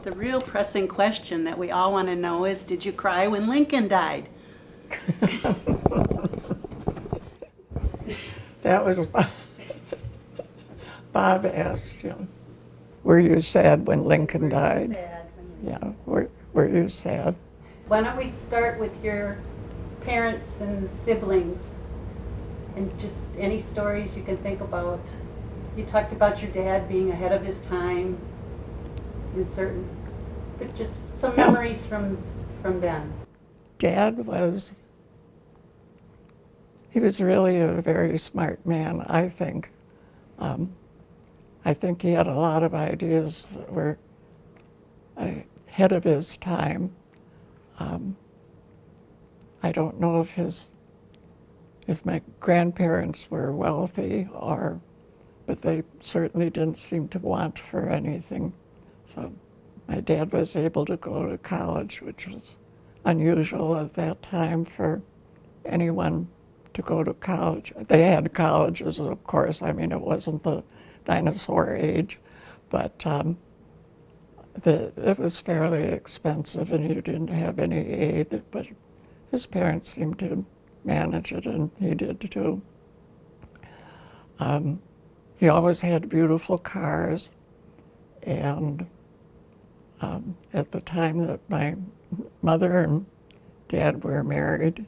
The real pressing question that we all want to know is, did you cry when Lincoln died? That was Bob asked him, were you sad when Lincoln died? Sad. Yeah, were you sad? Why don't we start with your parents and siblings, and just any stories you can think about. You talked about your dad being ahead of his time in certain, but just some memories from then. Dad he was really a very smart man, I think. I think he had a lot of ideas that were ahead of his time. I don't know if my grandparents were wealthy, but they certainly didn't seem to want for anything. So my dad was able to go to college, which was unusual at that time for anyone to go to college. They had colleges, of course. I mean, it wasn't the dinosaur age, but it was fairly expensive, and you didn't have any aid, but his parents seemed to manage it, and he did too. He always had beautiful cars, and at the time that my mother and dad were married,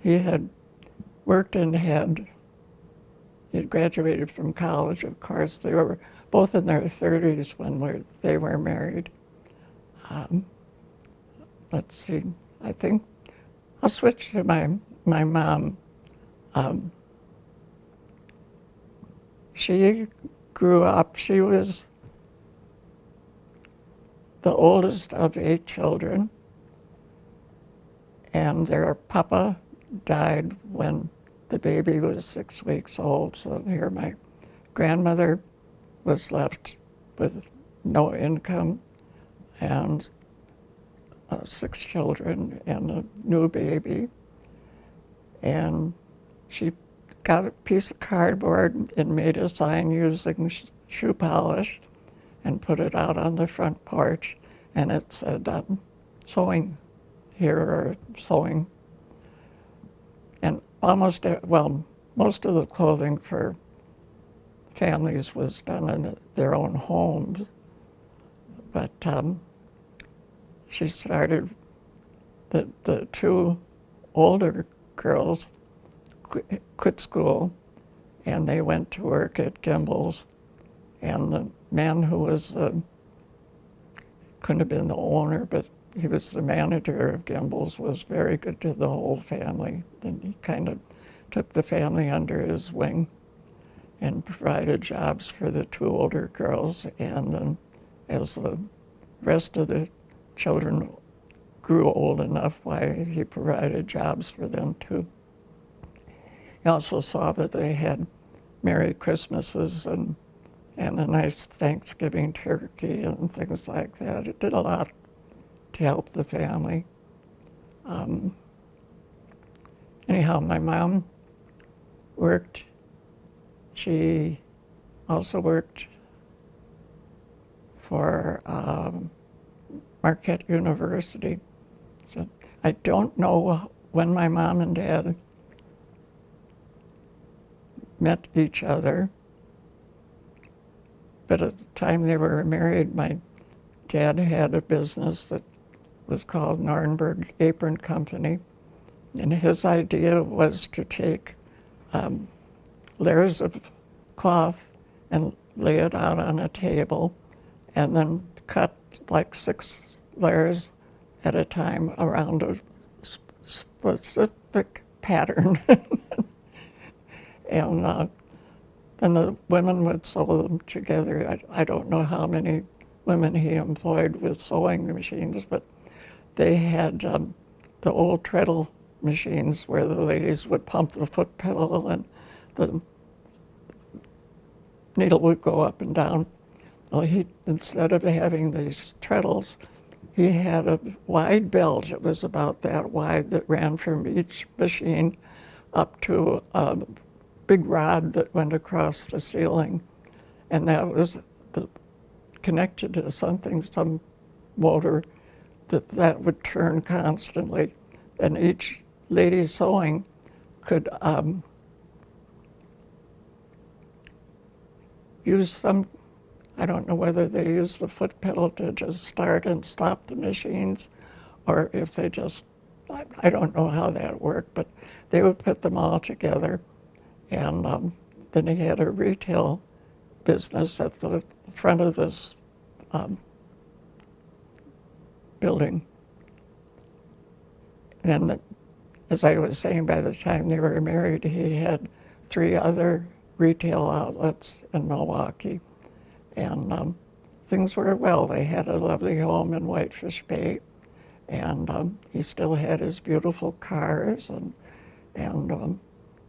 he had worked and he had graduated from college, of course. They were both in their 30s when they were married. Let's see, I think I'll switch to my mom. She grew up, she was the oldest of 8 children, and their papa died when the baby was 6 weeks old. So here my grandmother was left with no income and 6 children and a new baby. And she got a piece of cardboard and made a sign using shoe polish and put it out on the front porch, and it said, sewing here, or sewing. And most of the clothing for families was done in their own homes. But she started, the 2 older girls quit school, and they went to work at Gimbel's. And the man who was, couldn't have been the owner, but he was the manager of Gimbel's, was very good to the whole family. And he kind of took the family under his wing and provided jobs for the 2 older girls. And then as the rest of the children grew old enough, why he provided jobs for them too. He also saw that they had Merry Christmases and a nice Thanksgiving turkey and things like that. It did a lot to help the family. Anyhow, my mom worked. She also worked for Marquette University. So I don't know when my mom and dad met each other, but at the time they were married, my dad had a business that was called Nuremberg Apron Company, and his idea was to take layers of cloth and lay it out on a table, and then cut like 6 layers at a time around a specific pattern. And then the women would sew them together. I don't know how many women he employed with sewing machines, but they had the old treadle machines where the ladies would pump the foot pedal and the needle would go up and down. Well, instead of having these treadles, he had a wide belt. It was about that wide, that ran from each machine up to a big rod that went across the ceiling. And that was connected to something, some motor, that would turn constantly. And each lady sewing could use some, I don't know whether they use the foot pedal to just start and stop the machines, or if they just, I don't know how that worked, but they would put them all together. And then he had a retail business at the front of this building. And as I was saying, by the time they were married, he had 3 other retail outlets in Milwaukee. And things were well. They had a lovely home in Whitefish Bay, and he still had his beautiful cars, and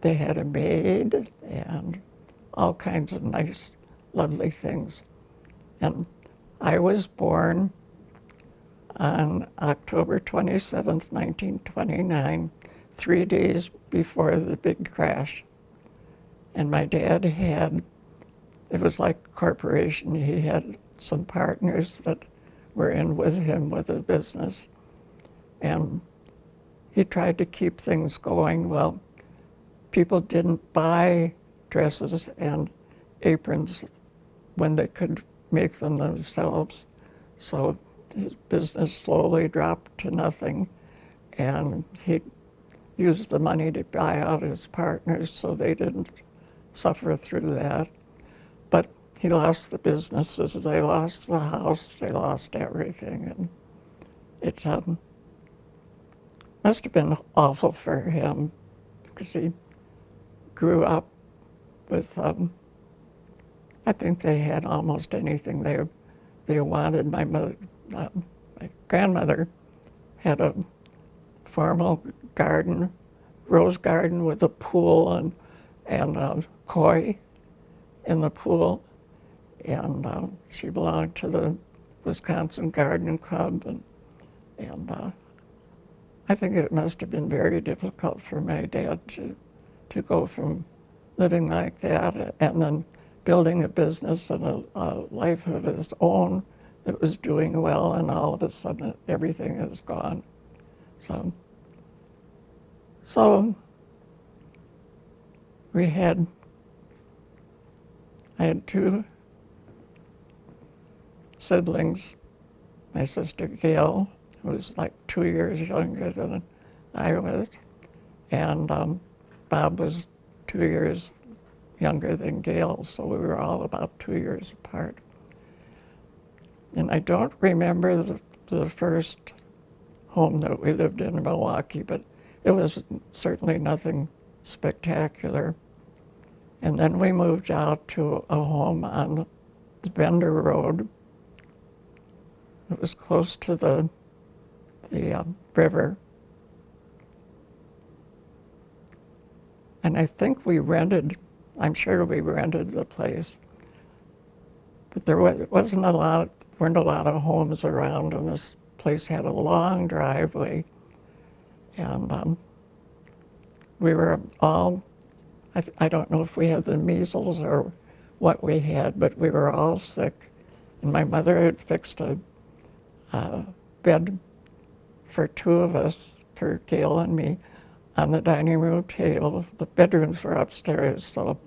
they had a maid and all kinds of nice, lovely things. And I was born on October 27th, 1929, 3 days before the big crash. And my dad had, it was like a corporation, he had some partners that were in with him with the business. And he tried to keep things going. Well, people didn't buy dresses and aprons when they could make them themselves. So his business slowly dropped to nothing, and he used the money to buy out his partners so they didn't suffer through that. But he lost the businesses, they lost the house, they lost everything, and it must have been awful for him because he grew up with, I think they had almost anything they wanted. My grandmother had a formal garden, rose garden with a pool and a koi in the pool, and she belonged to the Wisconsin Garden Club, and I think it must have been very difficult for my dad to go from living like that and then building a business and a life of his own that was doing well, and all of a sudden everything is gone. So I had 2 siblings. My sister Gail, who was like 2 years younger than I was, and Bob was 2 years younger than Gail, so we were all about 2 years apart. And I don't remember the first home that we lived in Milwaukee, but it was certainly nothing spectacular. And then we moved out to a home on the Bender Road. It was close to the river. And I think I'm sure we rented the place. But there weren't a lot of homes around, and this place had a long driveway. And we were all, I don't know if we had the measles or what we had, but we were all sick. And my mother had fixed a bed for 2 of us, for Gail and me, on the dining room table. The bedrooms were upstairs, so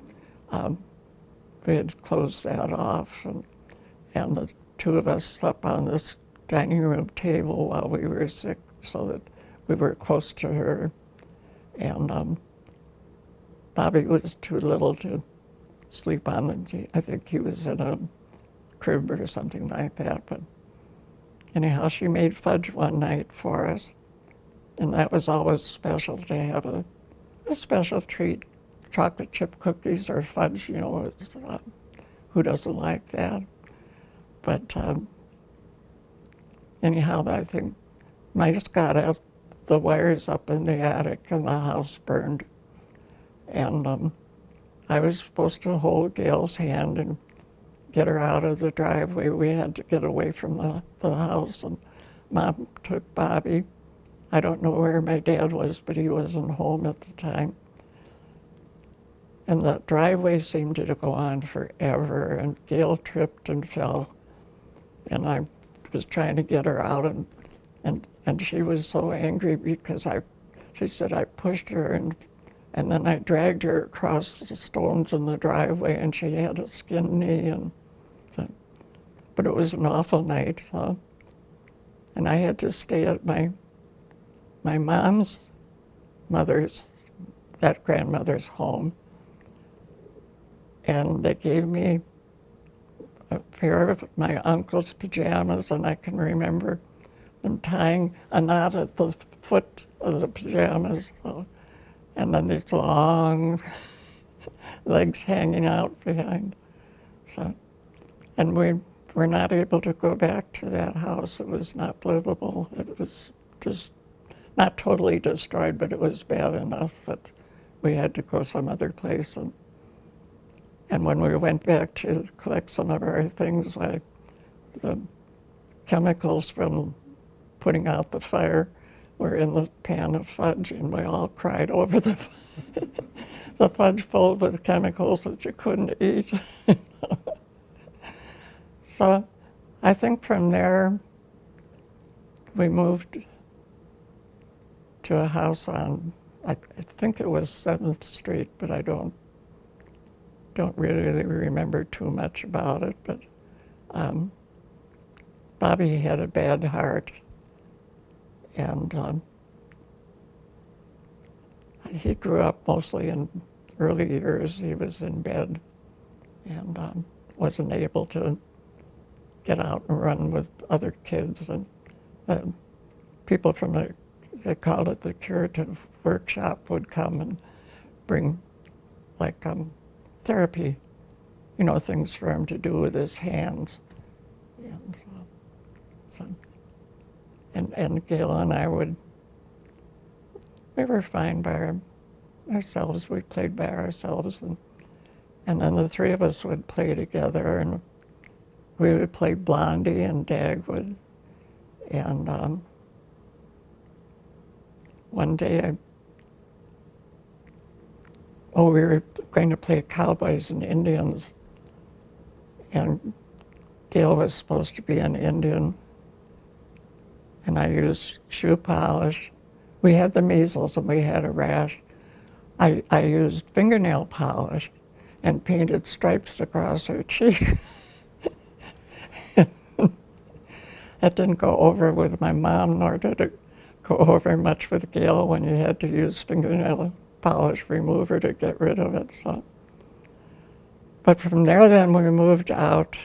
we had closed that off, and the 2 of us slept on this dining room table while we were sick, so that we were close to her. And Bobby was too little to sleep on I think he was in a crib or something like that. But anyhow, she made fudge one night for us, and that was always special to have a special treat. Chocolate chip cookies or fudge, who doesn't like that? But anyhow, I think mice got out the wires up in the attic and the house burned. And I was supposed to hold Gail's hand and get her out of the driveway. We had to get away from the house, and Mom took Bobby. I don't know where my dad was, but he wasn't home at the time. And the driveway seemed to go on forever, and Gail tripped and fell and I was trying to get her out, and she was so angry because she said I pushed her, and then I dragged her across the stones in the driveway, and she had a skinned knee, and so, but it was an awful night, so, and I had to stay at my mom's that grandmother's home, and they gave me a pair of my uncle's pajamas, and I can remember them tying a knot at the foot of the pajamas, so, and then these long legs hanging out behind. So, and we were not able to go back to that house. It was not livable. It was just not totally destroyed, but it was bad enough that we had to go some other place. And when we went back to collect some of our things, the chemicals from putting out the fire were in the pan of fudge, and we all cried over the fudge full with chemicals that you couldn't eat. So I think from there we moved to a house on, I think it was 7th Street, but I don't really remember too much about it. But Bobby had a bad heart, and he grew up mostly in early years. He was in bed and wasn't able to get out and run with other kids, and people from they called it the curative workshop would come and bring like therapy, things for him to do with his hands. And and Gail and I we were fine by ourselves. We played by ourselves, and then the three of us would play together, and we would play Blondie and Dagwood. And one day we were going to play Cowboys and Indians, and Gail was supposed to be an Indian, and I used shoe polish. We had the measles and we had a rash. I used fingernail polish and painted stripes across her cheek. That didn't go over with my mom, nor did it go over much with Gail when you had to use fingernail polish remover to get rid of it. So, but from there, then we moved out.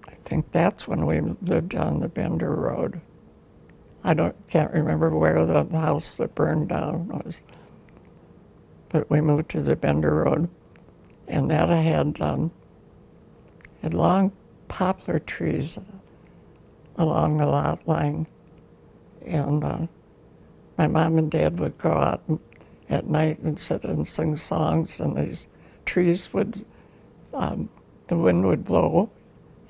I think that's when we lived on the Bender Road. Can't remember where the house that burned down was, but we moved to the Bender Road, and that had long poplar trees along the lot line, and my mom and dad would go out at night and sit and sing songs, and these trees would, the wind would blow,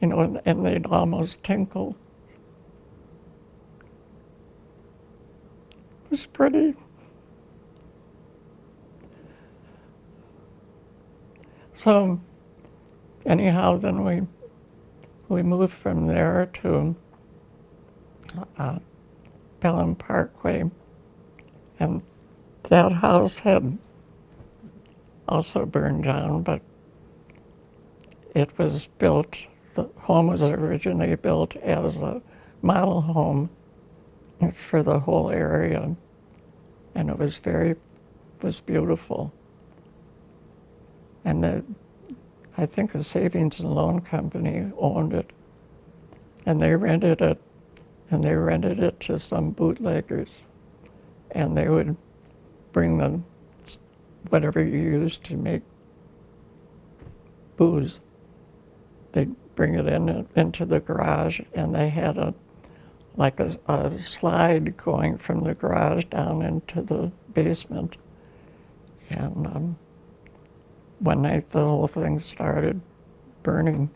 and they'd almost tinkle. It was pretty. So anyhow, then we moved from there to Pelham Parkway, and that house had also burned down, but it was built, the home was originally built as a model home for the whole area, and it was beautiful. And I think a savings and loan company owned it, and they rented it to some bootleggers, and they would bring them whatever you used to make booze. They'd bring it into the garage, and they had a slide going from the garage down into the basement. And one night the whole thing started burning,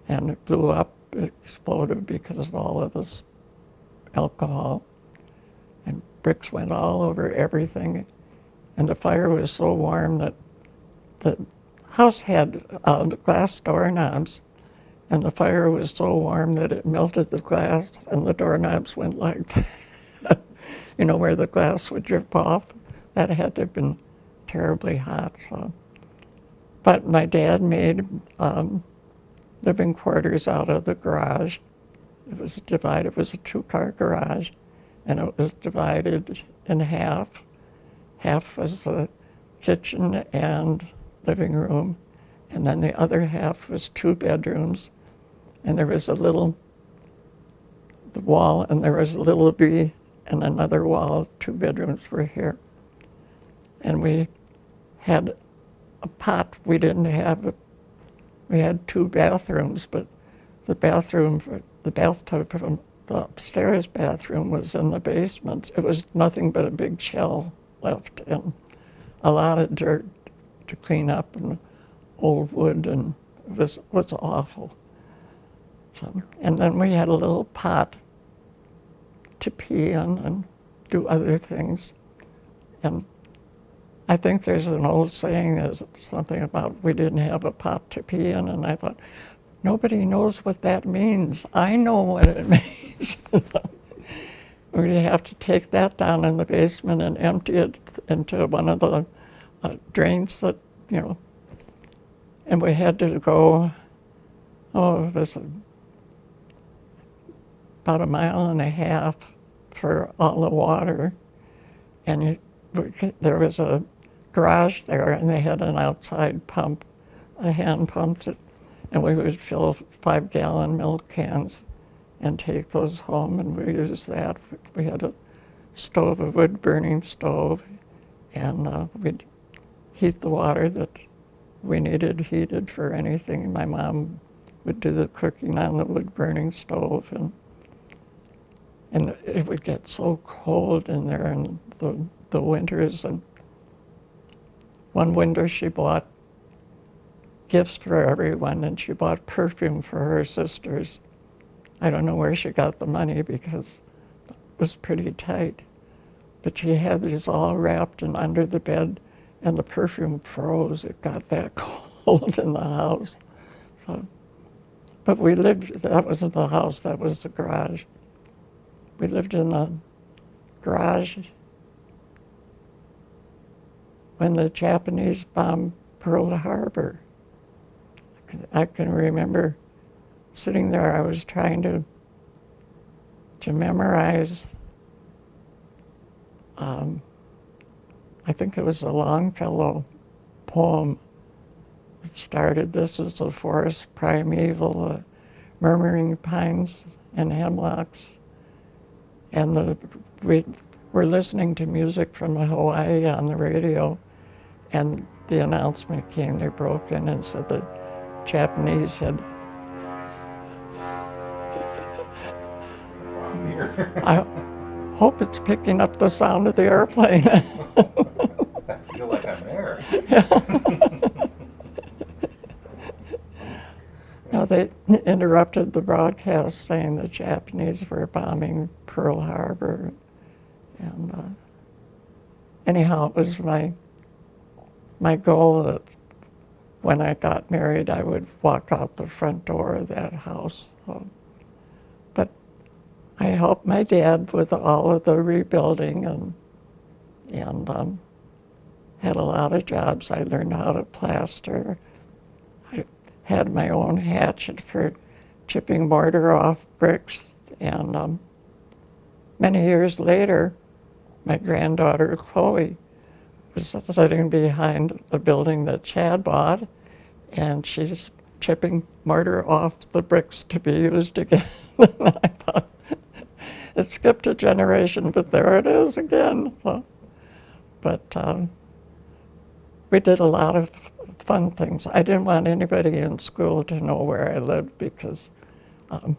and it blew up. It exploded because of all of this alcohol, and bricks went all over everything. And the fire was so warm that the house had glass doorknobs, and the fire was so warm that it melted the glass, and the doorknobs went like that. You know, where the glass would drip off. That had to have been terribly hot. So, but my dad made living quarters out of the garage. It was divided. It was a two-car garage, and it was divided in half. Half was the kitchen and living room, and then the other half was 2 bedrooms, and there was a little the wall, and there was a little V and another wall. 2 bedrooms were here, and we had a pot. We didn't have we had 2 bathrooms, but the bathtub from the upstairs bathroom was in the basement. It was nothing but a big shell left, and a lot of dirt to clean up, and old wood, and it was awful. So, and then we had a little pot to pee in and do other things. And I think there's an old saying, is something about we didn't have a pot to pee in, and I thought, nobody knows what that means. I know what it means. We have to take that down in the basement and empty it into one of the drains that, you know, and we had to go, it was about 1.5 miles for all the water. And there was a garage there, and they had an outside pump, a hand pump, and we would fill 5-gallon milk cans and take those home, and we used that. We had a stove, a wood-burning stove, and we'd heat the water that we needed heated for anything. My mom would do the cooking on the wood-burning stove, and it would get so cold in there in the winters. And one winter she bought gifts for everyone, and she bought perfume for her sisters. I don't know where she got the money because it was pretty tight. But she had these all wrapped and under the bed, and the perfume froze. It got that cold in the house. So, but we lived, that wasn't the house, that was the garage. We lived in the garage when the Japanese bombed Pearl Harbor. I can remember sitting there. I was trying to memorize, I think it was a Longfellow poem. It started, "This is the forest primeval, murmuring pines and hemlocks." And we were listening to music from Hawaii on the radio, and the announcement came. They broke in and said the Japanese had. I hope it's picking up the sound of the airplane. I feel like I'm there. No, they interrupted the broadcast saying the Japanese were bombing Pearl Harbor. And anyhow, it was my goal that when I got married, I would walk out the front door of that house. So, but I helped my dad with all of the rebuilding, and had a lot of jobs. I learned how to plaster. I had my own hatchet for chipping mortar off bricks, and many years later, my granddaughter Chloe was sitting behind a building that Chad bought, and she's chipping mortar off the bricks to be used again. And I thought, it skipped a generation, but there it is again. So, but we did a lot of fun things. I didn't want anybody in school to know where I lived because I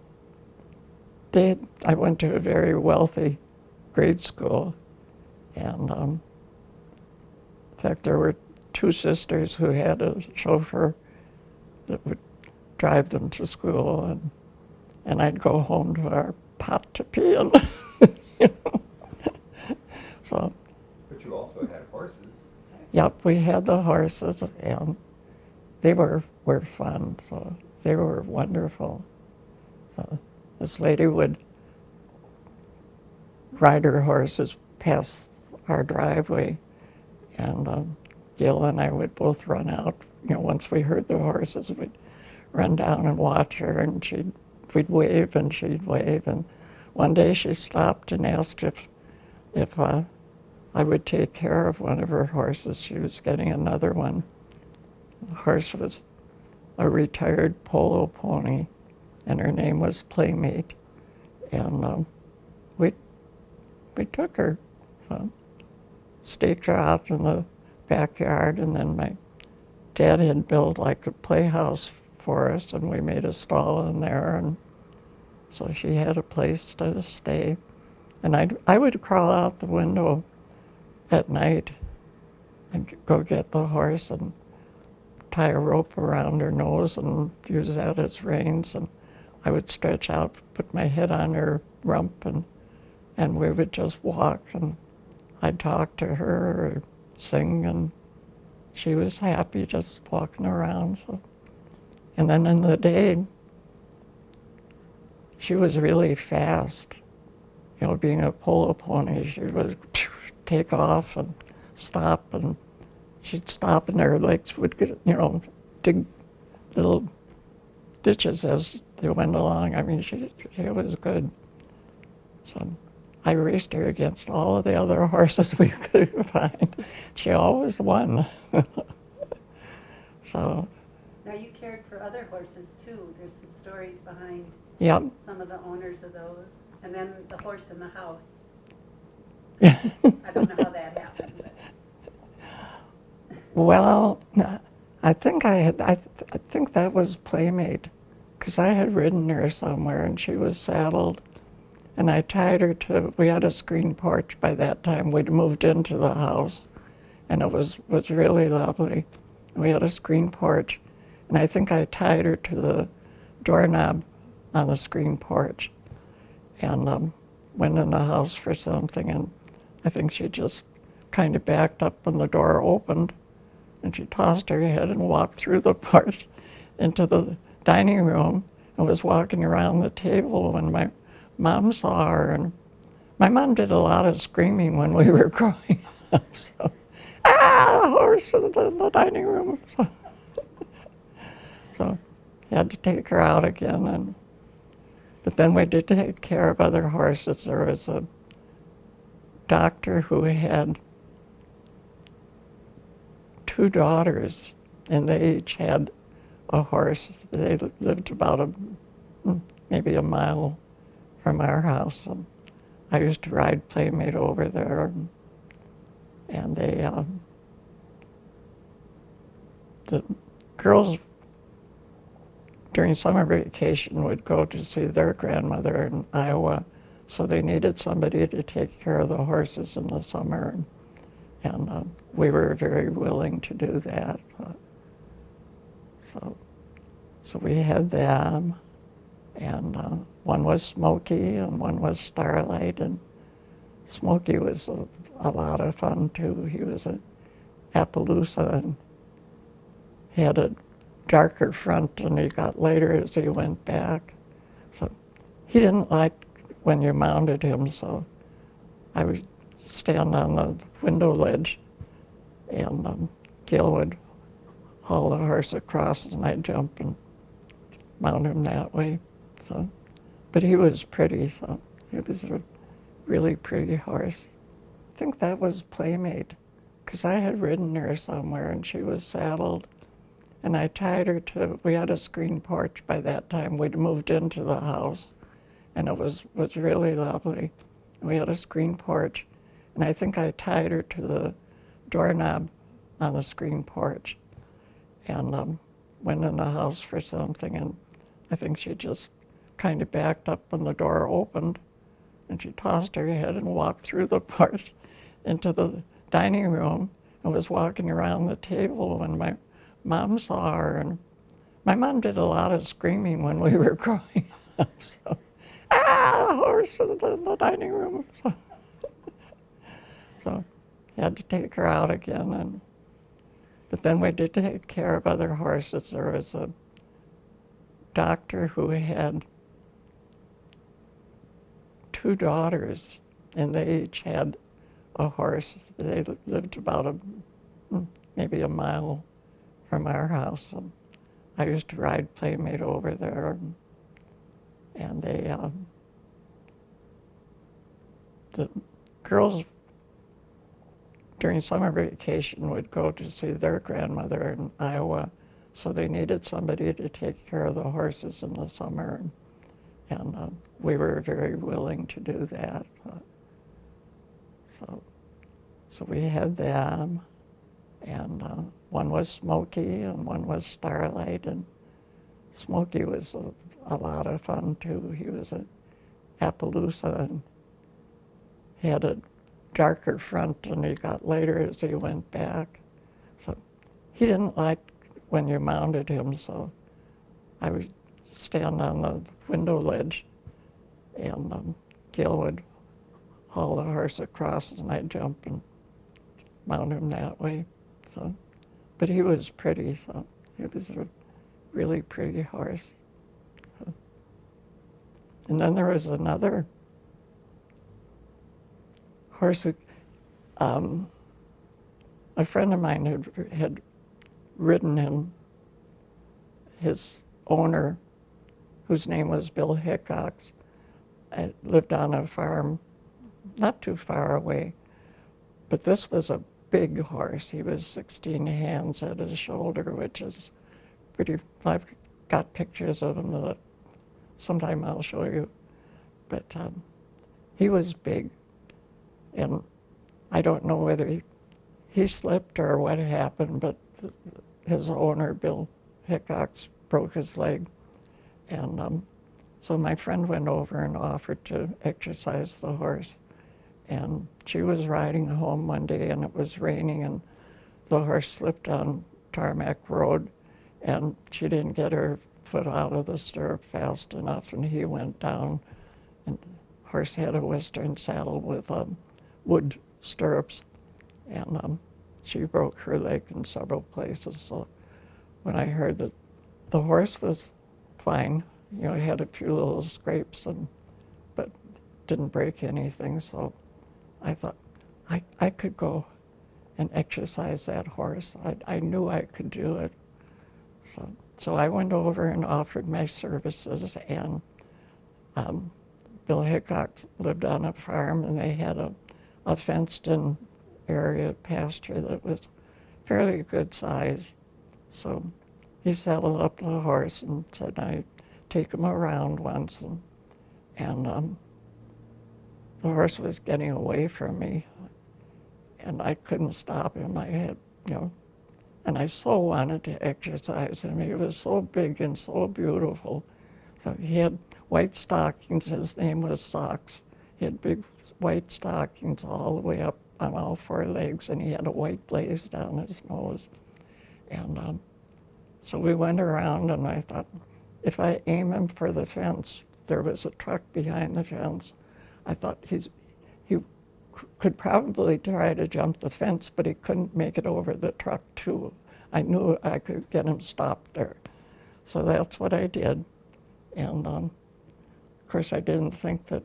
went to a very wealthy grade school, and in fact, there were 2 sisters who had a chauffeur that would drive them to school, and I'd go home to our pot to pee in. You know? So. But you also had horses. Yep, we had the horses, and they were fun, so they were wonderful. So this lady would ride her horses past our driveway, and Gil and I would both run out. Once we heard the horses, we'd run down and watch her, and we'd wave and she'd wave. And one day she stopped and asked if I would take care of one of her horses. She was getting another one. The horse was a retired polo pony, and her name was Playmate. And we took her, so staked her out in the backyard, and then my dad had built like a playhouse for us, and we made a stall in there, and so she had a place to stay. And I would crawl out the window at night and go get the horse and tie a rope around her nose and use that as reins, and I would stretch out, put my head on her rump, and we would just walk, and I'd talk to her or sing, and she was happy just walking around. So. And then in the day, she was really fast. Being a polo pony, she would take off and stop, and she'd stop and her legs would get, dig little ditches as they went along. I mean, she was good. So I raced her against all of the other horses we could find. She always won. So. Now you cared for other horses too. There's some stories behind Yep. some of the owners of those. And then the horse in the house. Yeah. I don't know how that happened. But. Well, I think I think that was Playmate, because I had ridden her somewhere and she was saddled, and I tied her to. We had a screen porch by that time. We'd moved into the house, and it was really lovely. We had a screen porch, and I think I tied her to the doorknob on the screen porch, and went in the house for something, and I think she just kind of backed up when the door opened, and she tossed her head and walked through the porch into the dining room and was walking around the table when my mom saw her. And my mom did a lot of screaming when we were growing up. So, a horse in the dining room. So had to take her out again. But then we did take care of other horses. There was a doctor who had 2 daughters, and they each had a horse. They lived about maybe a mile from our house. And I used to ride Playmate over there, and they, the girls during summer vacation would go to see their grandmother in Iowa, so they needed somebody to take care of the horses in the summer, and we were very willing to do that. So we had them, and one was Smokey and one was Starlight, and Smokey was a lot of fun too. He was an Appaloosa, and he had a darker front, and he got lighter as he went back. So he didn't like when you mounted him, so I would stand on the window ledge, and Gil would haul the horse across, and I'd jump and mount him that way. So, but he was pretty, so he was a really pretty horse. I think that was Playmate, because I had ridden her somewhere, and she was saddled, and I tied her to. We had a screen porch by that time. We'd moved into the house, and it was really lovely. We had a screen porch, and I think I tied her to the doorknob on the screen porch, and went in the house for something, and I think she just kind of backed up when the door opened, and she tossed her head and walked through the porch into the dining room and was walking around the table when my mom saw her. And my mom did a lot of screaming when we were growing up. So, a horse in the dining room. So had to take her out again. But then we did take care of other horses. There was a doctor who had 2 daughters, and they each had a horse. They lived about maybe a mile from our house. And I used to ride Playmate over there, and the girls during summer vacation would go to see their grandmother in Iowa, so they needed somebody to take care of the horses in the summer, and we were very willing to do that. So we had them, and one was Smokey and one was Starlight, and Smokey was a lot of fun too. He was an Appaloosa, and he had a darker front, and he got lighter as he went back. So he didn't like when you mounted him, so I would stand on the window ledge, and Gil would haul the horse across, and I'd jump and mount him that way. So, but he was pretty, so he was a really pretty horse. So. And then there was another horse who, a friend of mine had ridden him. His owner, whose name was Bill Hickox, lived on a farm not too far away. But this was a big horse. He was 16 hands at his shoulder, which is pretty, I've got pictures of him that sometime I'll show you. But he was big, and I don't know whether he slipped or what happened, but his owner, Bill Hickox, broke his leg. And so my friend went over and offered to exercise the horse. And she was riding home one day, and it was raining, and the horse slipped on tarmac road, and she didn't get her foot out of the stirrup fast enough, and he went down. And the horse had a Western saddle with wood stirrups, and she broke her leg in several places. So when I heard that the horse was fine, he had a few little scrapes, but didn't break anything, so I thought I could go and exercise that horse. I knew I could do it. So I went over and offered my services, and Bill Hickok lived on a farm, and they had a fenced-in area pasture that was fairly good size. So he saddled up the horse and said I'd take him around once, and the horse was getting away from me, and I couldn't stop him. I had, and I so wanted to exercise him. He was so big and so beautiful. So he had white stockings. His name was Socks. He had big white stockings all the way up on all 4 legs, and he had a white blaze down his nose. And so we went around, and I thought, if I aim him for the fence, there was a truck behind the fence. I thought he could probably try to jump the fence, but he couldn't make it over the truck too. I knew I could get him stopped there. So that's what I did. And of course I didn't think that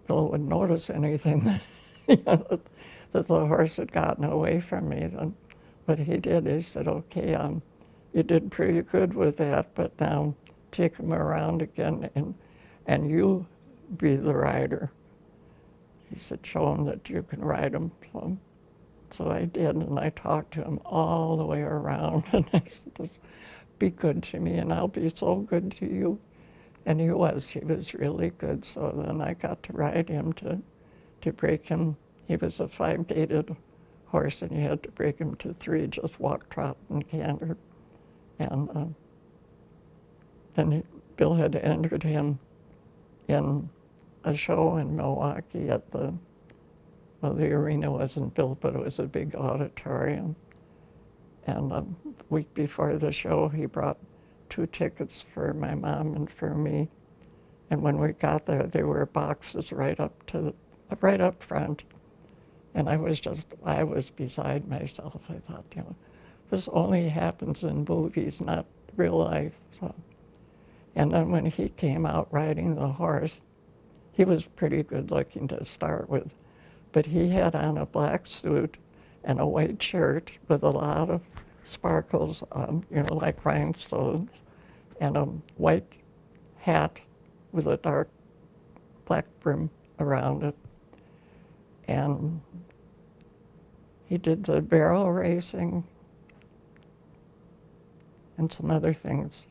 Bill would notice anything, that the horse had gotten away from me. But he did. He said, okay, you did pretty good with that, but now take him around again and you be the rider. He said, show him that you can ride him. So I did, and I talked to him all the way around, and I said, just be good to me, and I'll be so good to you. And he was really good. So then I got to ride him to break him. He was a 5-gaited horse, and you had to break him to 3, just walk, trot, and canter. And then Bill had entered him in a show in Milwaukee at the arena wasn't built, but it was a big auditorium. And a week before the show, he brought 2 tickets for my mom and for me. And when we got there were boxes right up front. And I was beside myself. I thought, this only happens in movies, not real life. So, and then when he came out riding the horse, he was pretty good looking to start with, but he had on a black suit and a white shirt with a lot of sparkles, like rhinestones, and a white hat with a dark black brim around it. And he did the barrel racing and some other things.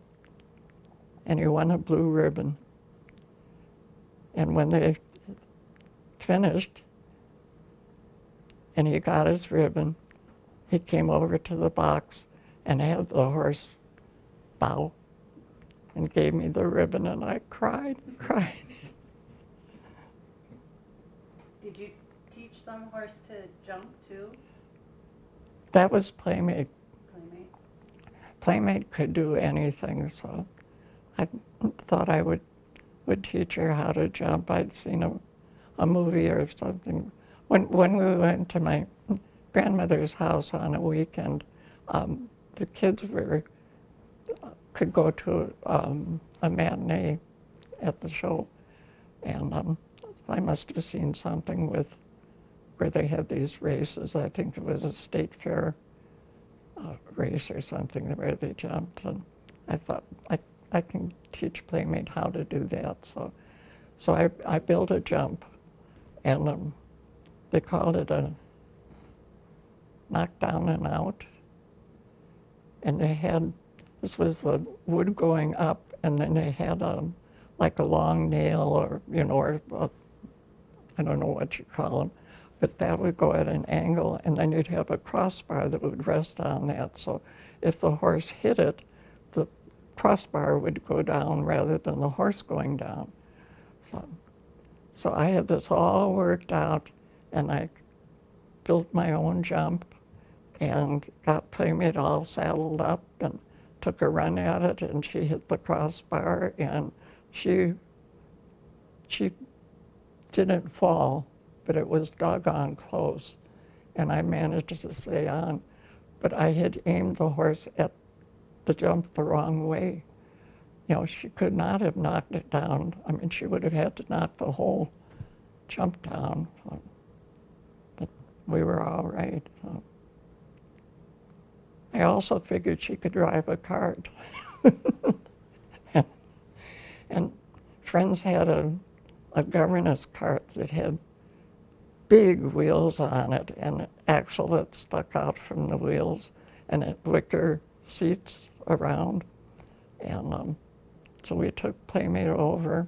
And he won a blue ribbon. And when they finished and he got his ribbon, he came over to the box and had the horse bow and gave me the ribbon, and I cried and cried. Did you teach some horse to jump too? That was Playmate. Playmate? Playmate could do anything, so I thought I would teach her how to jump. I'd seen a movie or something. When we went to my grandmother's house on a weekend, the kids could go to a matinee at the show, and I must have seen something where they had these races. I think it was a state fair race or something where they jumped, and I thought I can teach Playmate how to do that. So I built a jump, and they called it a knock down and out. And this was the wood going up, and then they had like a long nail or I don't know what you call them, but that would go at an angle, and then you'd have a crossbar that would rest on that. So if the horse hit it, the crossbar would go down rather than the horse going down. So I had this all worked out, and I built my own jump and got Playmate all saddled up and took a run at it, and she hit the crossbar, and she didn't fall, but it was doggone close, and I managed to stay on. But I had aimed the horse at the jump the wrong way. She could not have knocked it down. I mean, she would have had to knock the whole jump down. But we were all right. I also figured she could drive a cart. and friends had a governess cart that had big wheels on it and an axle that stuck out from the wheels, and it wicker seats around. And so we took Playmate over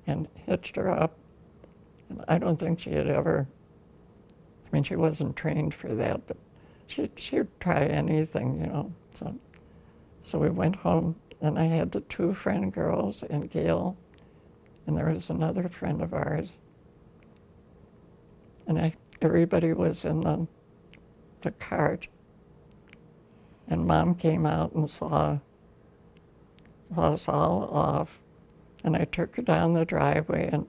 and hitched her up. And I don't think she had ever, she wasn't trained for that, but she'd try anything, So we went home, and I had the two friend girls and Gail, and there was another friend of ours. And everybody was in the cart. And Mom came out and saw us all off, and I took her down the driveway and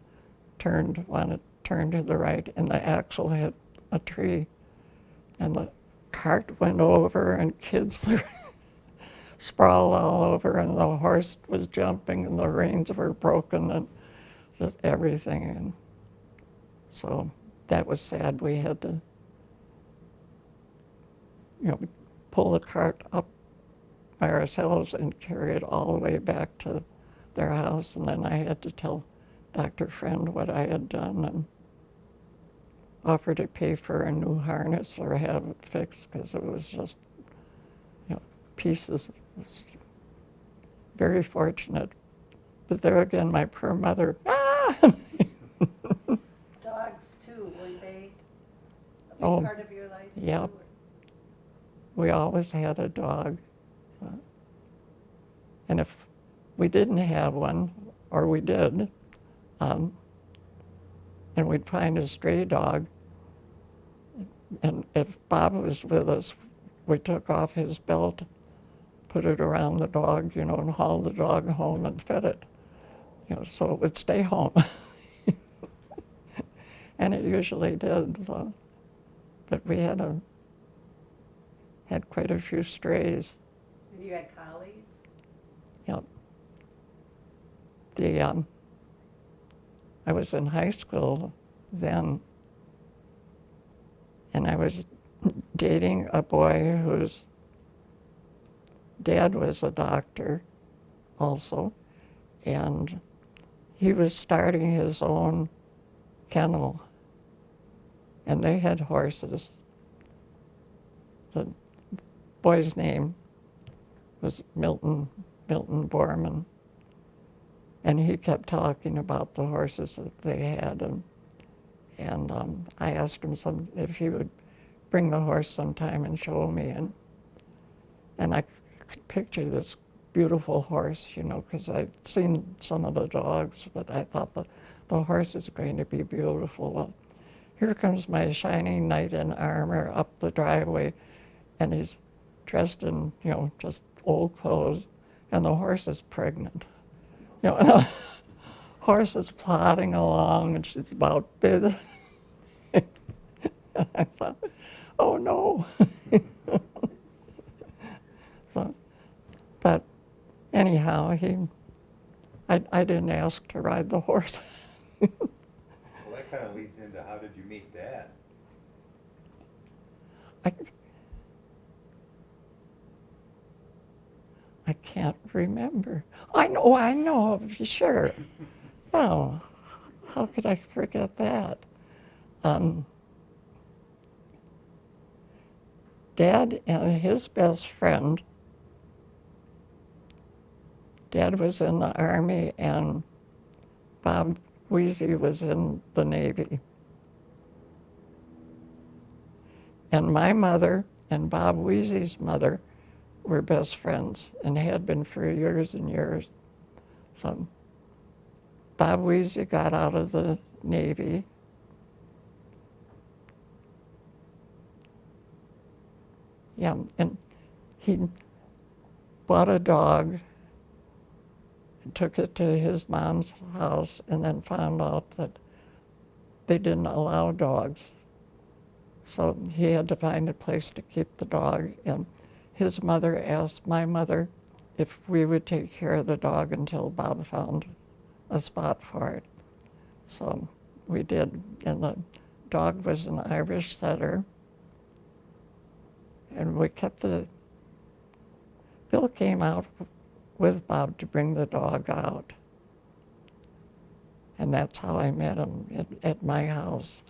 wanted to turn to the right, and the axle hit a tree, and the cart went over, and kids were sprawled all over, and the horse was jumping, and the reins were broken, and just everything. And so that was sad. We had to, pull the cart up by ourselves and carry it all the way back to their house, and then I had to tell Dr. Friend what I had done and offer to pay for a new harness or have it fixed, because it was just, pieces. It was very fortunate. But there again, my poor mother, Dogs too, were they a big Oh, part of your life too? yep. We always had a dog. And if we didn't have one, or we did, and we'd find a stray dog, and if Bob was with us, we took off his belt, put it around the dog, and hauled the dog home and fed it, so it would stay home. And it usually did. So but we had quite a few strays. And you had collies? Yep. I was in high school then, and I was dating a boy whose dad was a doctor also, and he was starting his own kennel, and they had horses. The boy's name was Milton Borman, and he kept talking about the horses that they had, and I asked him if he would bring the horse sometime and show me, and I could picture this beautiful horse, you know, because I'd seen some of the dogs, but I thought the horse is going to be beautiful. Well, here comes my shining knight in armor up the driveway, and he's dressed in, you know, just old clothes, and the horse is pregnant. You know, and the horse is plodding along, and she's about big. I thought, oh no. So, but anyhow, I didn't ask to ride the horse. Well, that kind of leads into how did you meet Dad? I can't remember. I know, sure. Oh, how could I forget that? Dad and his best friend, Dad was in the Army and Bob Weezy was in the Navy. And my mother and Bob Weezy's mother were best friends and had been for years and years. So Bob Weezy got out of the Navy. Yeah, and he bought a dog, took it to his mom's house, and then found out that they didn't allow dogs. So he had to find a place to keep the dog, and his mother asked my mother if we would take care of the dog until Bob found a spot for it. So we did, and the dog was an Irish setter, and we kept Bill came out with Bob to bring the dog out. And that's how I met him at my house.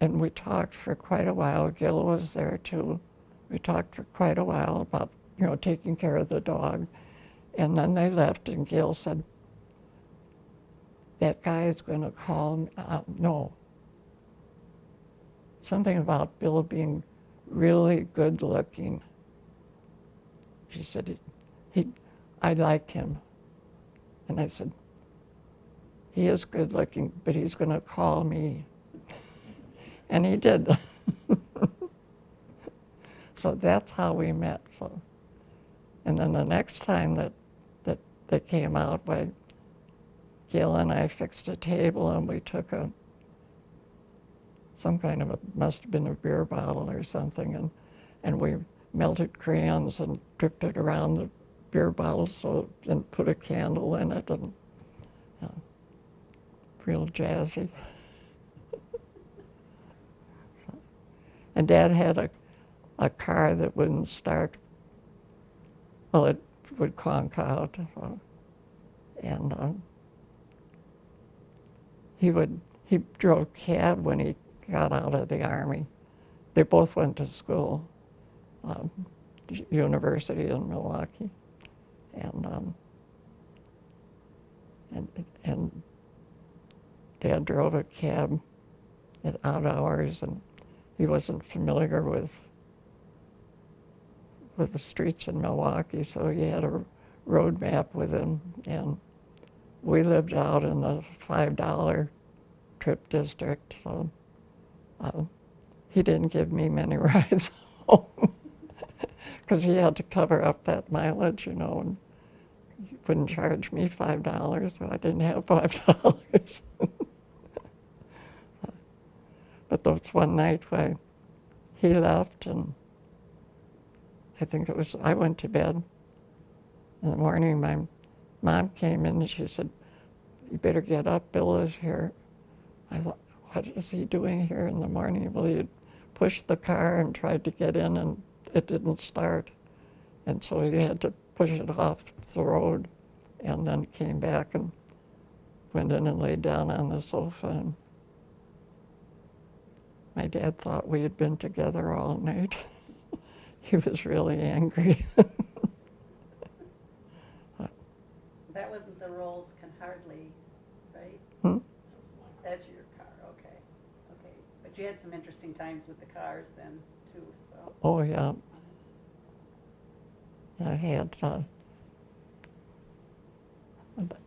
And we talked for quite a while. Gil was there too. We talked for quite a while about, you know, taking care of the dog. And then they left, and Gil said, that guy is going to call me. No. Something about Bill being really good looking. She said, I like him. And I said, he is good looking, but he's going to call me. And he did. So that's how we met. So, and then the next time that they came out, Gail and I fixed a table, and we took some kind of must have been a beer bottle or something, and we melted crayons and dripped it around the beer bottle and put a candle in it, and real jazzy. And Dad had a car that wouldn't start. Well, it would conk out. So, and he drove cab when he got out of the Army. They both went to school, university in Milwaukee, and Dad drove a cab at odd hours, and he wasn't familiar with the streets in Milwaukee, so he had a road map with him, and we lived out in the $5 trip district, so he didn't give me many rides home because he had to cover up that mileage, you know, and he wouldn't charge me $5, so I didn't have $5. But But there was one night when he left, and I went to bed. In the morning, my mom came in and she said, "You better get up, Bill is here." I thought, what is he doing here in the morning? Well, he had pushed the car and tried to get in, and it didn't start. And so he had to push it off the road, and then came back and went in and laid down on the sofa. And my dad thought we had been together all night. He was really angry. That wasn't the Rolls Can Hardly, right? Hmm? That's your car, okay. Okay, but you had some interesting times with the cars then, too, so. Oh, yeah. I had,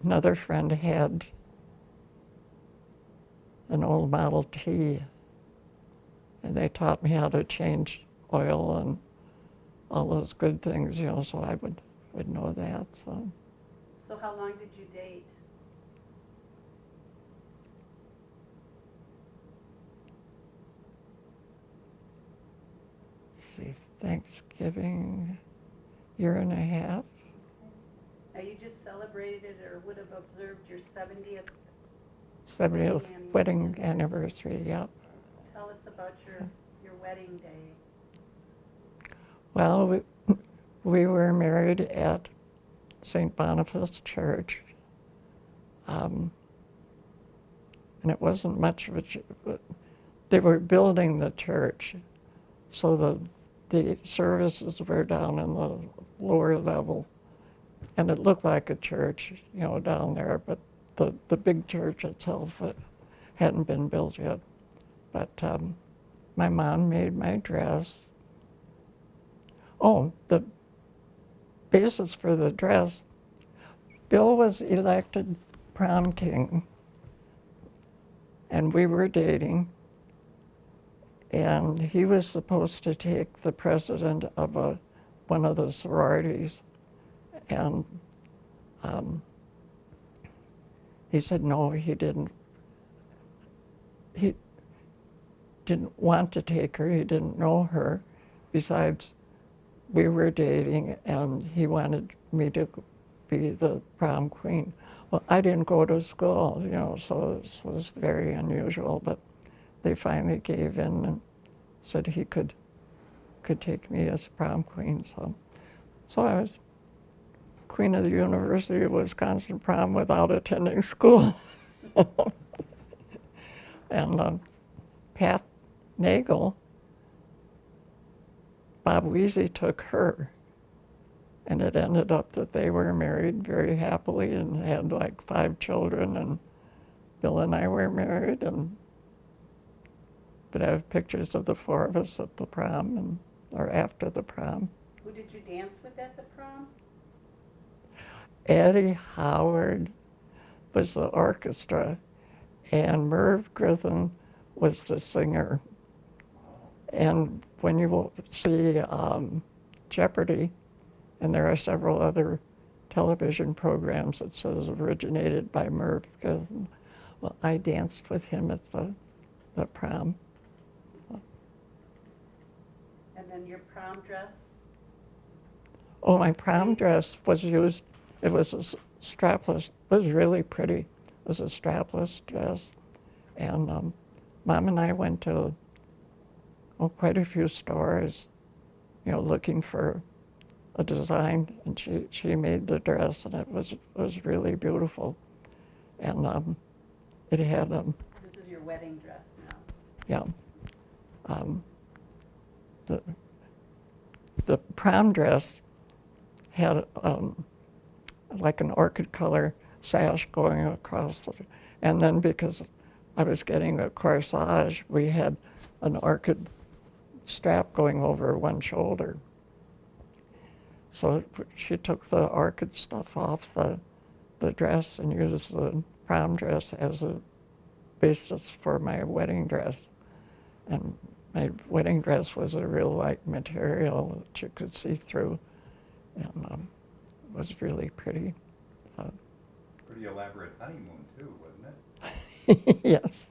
another friend had an old Model T, and they taught me how to change oil and all those good things, so I would know that, so. So how long did you date? See, Thanksgiving, year and a half. Now, you just celebrated or would have observed your 70th. 70th wedding anniversary. anniversary, yeah. Tell us about your wedding day. Well, we were married at St. Boniface Church. And it wasn't much of they were building the church. So the services were down in the lower level. And it looked like a church, down there, but the big church itself hadn't been built yet. But my mom made my dress. Oh, the basis for the dress, Bill was elected prom king, and we were dating, and he was supposed to take the president of one of the sororities, and he said no, he didn't want to take her, he didn't know her. Besides, we were dating, and he wanted me to be the prom queen. Well, I didn't go to school, so this was very unusual, but they finally gave in and said he could take me as prom queen. So I was queen of the University of Wisconsin prom without attending school. And Pat Nagel, Bob Weezy took her, and it ended up that they were married very happily and had like 5 children, and Bill and I were married, but I have pictures of the 4 of us at the prom or after the prom. Who did you dance with at the prom? Eddie Howard was the orchestra, and Merv Griffin was the singer. And when you will see Jeopardy, and there are several other television programs that says originated by Merv Griffin, well, I danced with him at the prom. And then your prom dress? Oh, my prom dress was used, it was a strapless, it was really pretty. It was a strapless dress. And Mom and I went to quite a few stores, looking for a design, and she made the dress, and it was really beautiful. And it had This is your wedding dress now. yeah, the prom dress had like an orchid color sash going across and then because I was getting a corsage, we had an orchid strap going over one shoulder. So she took the orchid stuff off the dress and used the prom dress as a basis for my wedding dress. And my wedding dress was a real light material that you could see through, and it was really pretty. Pretty elaborate honeymoon too, wasn't it? Yes.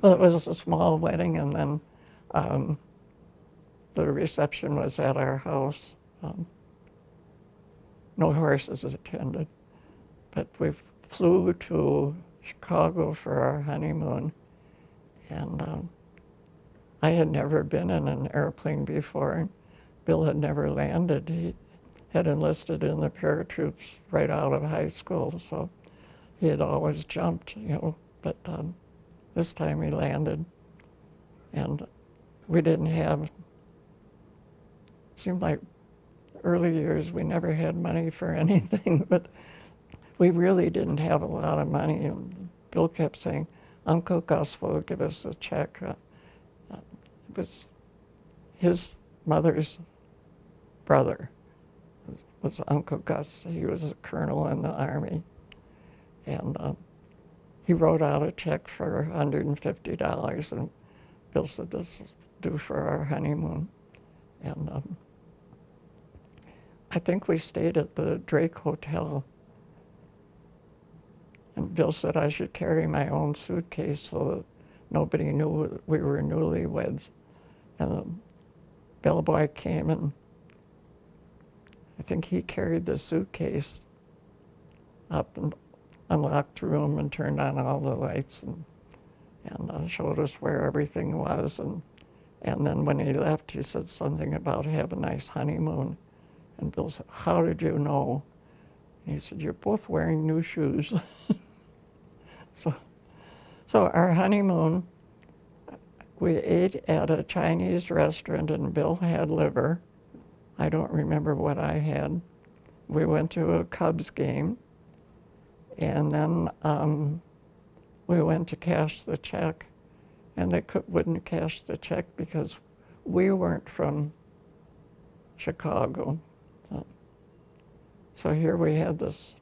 Well, it was a small wedding, and then the reception was at our house. No horses attended, but we flew to Chicago for our honeymoon, and I had never been in an airplane before, and Bill had never landed. He had enlisted in the paratroops right out of high school, so he had always jumped, but this time he landed, and we didn't have, seemed like early years we never had money for anything, but we really didn't have a lot of money, and Bill kept saying, Uncle Gus will give us a check. It was his mother's brother, was Uncle Gus. He was a colonel in the Army, and he wrote out a check for $150, and Bill said, this is due for our honeymoon. And I think we stayed at the Drake Hotel, and Bill said I should carry my own suitcase so that nobody knew we were newlyweds. And the bellboy came, and I think he carried the suitcase up and unlocked the room and turned on all the lights and showed us where everything was. And then when he left, he said something about have a nice honeymoon. And Bill said, how did you know? And he said, you're both wearing new shoes. So our honeymoon, we ate at a Chinese restaurant, and Bill had liver. I don't remember what I had. We went to a Cubs game, and then we went to cash the check, and they wouldn't cash the check because we weren't from Chicago. So here we had this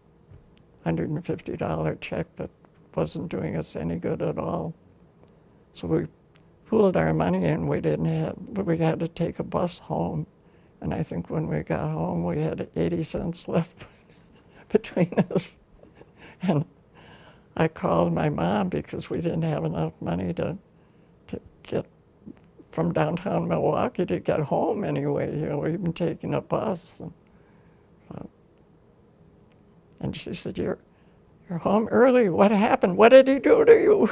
$150 check that wasn't doing us any good at all. So we pooled our money, and we had to take a bus home. And I think when we got home, we had 80 cents left between us. And I called my mom because we didn't have enough money to get from downtown Milwaukee to get home anyway, even taking a bus. And she said, you're home early. What happened? What did he do to you?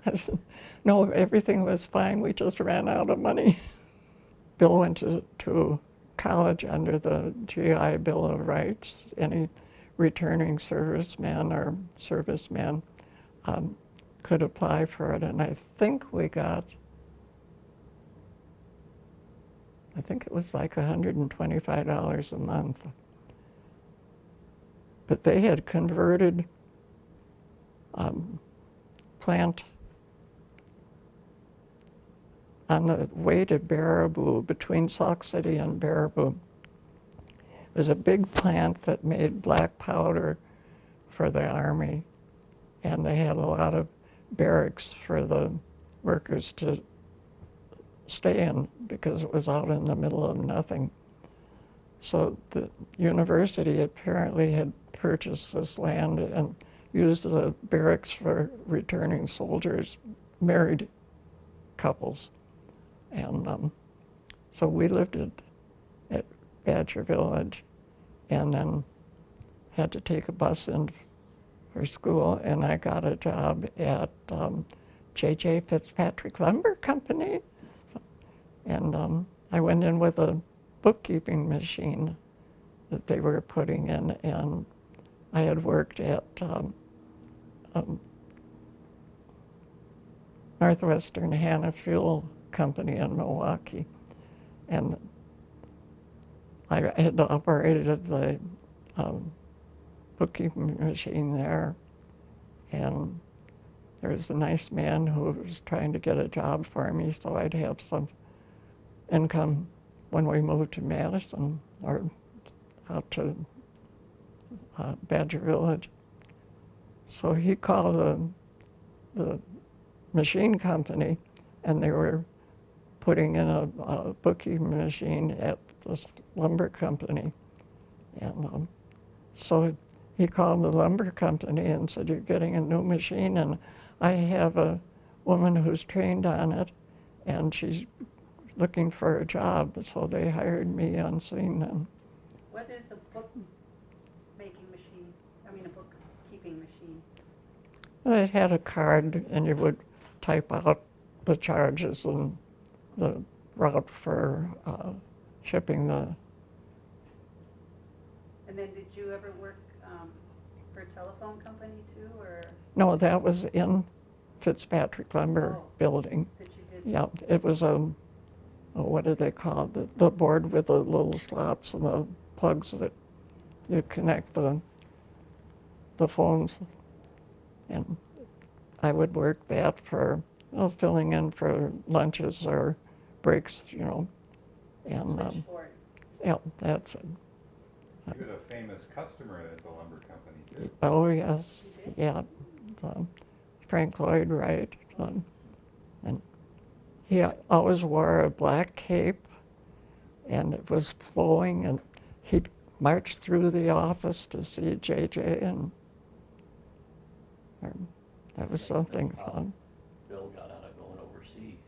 I said, no, everything was fine. We just ran out of money. Bill went to college under the GI Bill of Rights. Any returning serviceman or serviceman could apply for it. And I think it was like $125 a month. But they had converted plant on the way to Baraboo, between Sauk City and Baraboo. It was a big plant that made black powder for the Army, and they had a lot of barracks for the workers to stay in because it was out in the middle of nothing. So the university apparently had purchased this land and used the barracks for returning soldiers, married couples. And so we lived at Badger Village, and then had to take a bus in for school, and I got a job at J.J. Fitzpatrick Lumber Company. And I went in with a bookkeeping machine that they were putting in, and I had worked at Northwestern Hanna Fuel Company in Milwaukee, and I had operated the bookkeeping machine there, and there was a nice man who was trying to get a job for me so I'd have some income when we moved to Madison or out to Badger Village. So he called the machine company, and they were putting in a bookkeeping machine at this lumber company. And so he called the lumber company and said, you're getting a new machine, and I have a woman who's trained on it, and she's looking for a job, so they hired me on seeing them. What is a book-making machine? I mean, a bookkeeping machine? It had a card, and you would type out the charges and the route for shipping the. And then did you ever work for a telephone company too, or No, that was in Fitzpatrick Lumber Oh. Building. that you did? Yeah, it was what do they call it? The board with the little slots and the plugs that you connect the phones. And I would work that for filling in for lunches or breaks, And Switchboard. yeah, that's it. You had a famous customer at the lumber company too. Oh yes, You did? yeah. Frank Lloyd Wright, and he always wore a black cape, and it was flowing, and he'd march through the office to see JJ, and that was something. Bill got out of going overseas.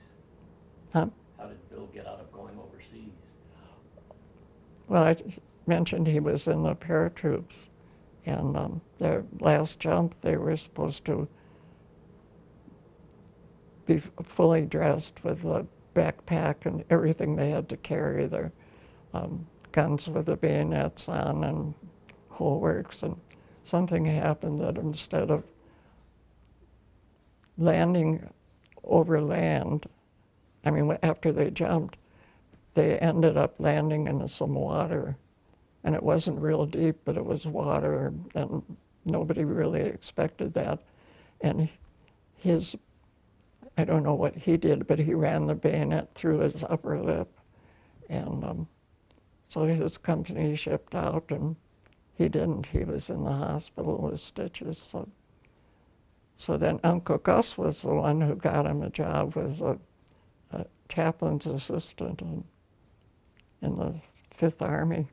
Huh? How did Bill get out of going overseas? Well, I just mentioned he was in the paratroops, and their last jump, they were supposed to be fully dressed with a backpack and everything they had to carry, their guns with the bayonets on and whole works, and something happened that instead of landing over land, I mean, after they jumped, they ended up landing in some water, and it wasn't real deep, but it was water, and nobody really expected that. And I don't know what he did, but he ran the bayonet through his upper lip, and so his company shipped out, and he didn't. He was in the hospital with stitches. So then Uncle Gus was the one who got him a job as a chaplain's assistant in the Fifth Army.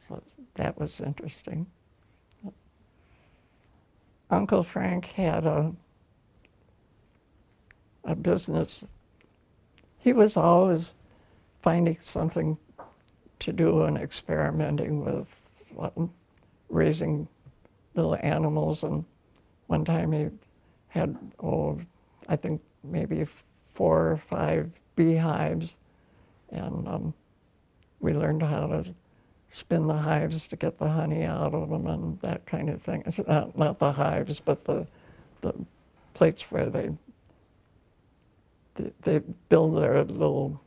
So that was interesting. Uncle Frank had a business. He was always finding something to do and experimenting with raising little animals. And one time he had, I think maybe 4 or 5 beehives, and we learned how to spin the hives to get the honey out of them and that kind of thing. It's not the hives, but the plates where they build their little,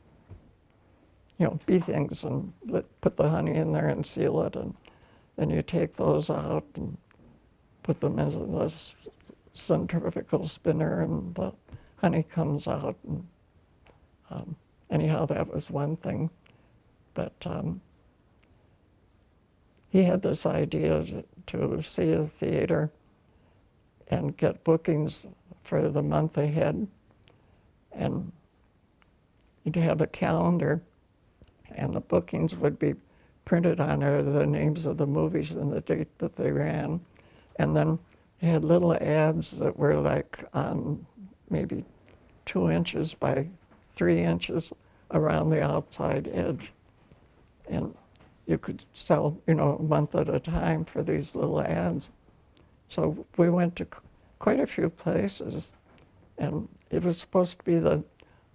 bee things and put the honey in there and seal it, and then you take those out and put them in this centrifugal spinner, and the honey comes out. And anyhow, that was one thing. But he had this idea to see a theater and get bookings for the month ahead, and he'd have a calendar, and the bookings would be printed on there, the names of the movies and the date that they ran. And then he had little ads that were like on maybe 2 inches by 3 inches around the outside edge. And you could sell, a month at a time for these little ads. So we went to quite a few places, and it was supposed to be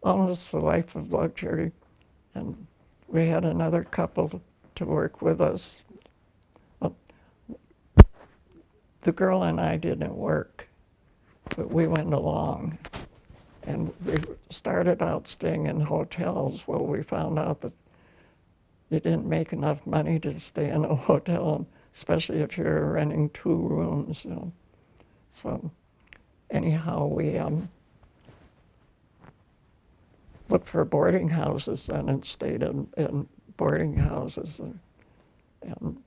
almost the life of luxury. And we had another couple to work with us. Well, the girl and I didn't work, but we went along. And we started out staying in hotels. Well, we found out that you didn't make enough money to stay in a hotel, especially if you're renting 2 rooms, So anyhow, we looked for boarding houses then and stayed in boarding houses. And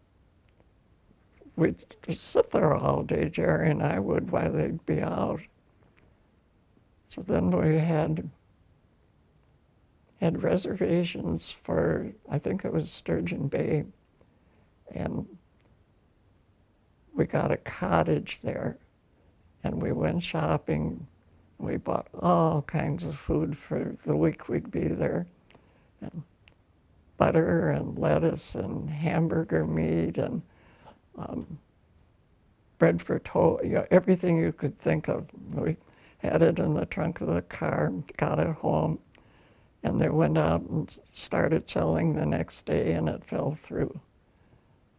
we'd just sit there all day, Jerry and I would, while they'd be out. So then we had reservations for, I think it was Sturgeon Bay, and we got a cottage there, and we went shopping. We bought all kinds of food for the week we'd be there, and butter and lettuce and hamburger meat and bread for toast, everything you could think of. We had it in the trunk of the car, got it home, and they went out and started selling the next day, and it fell through.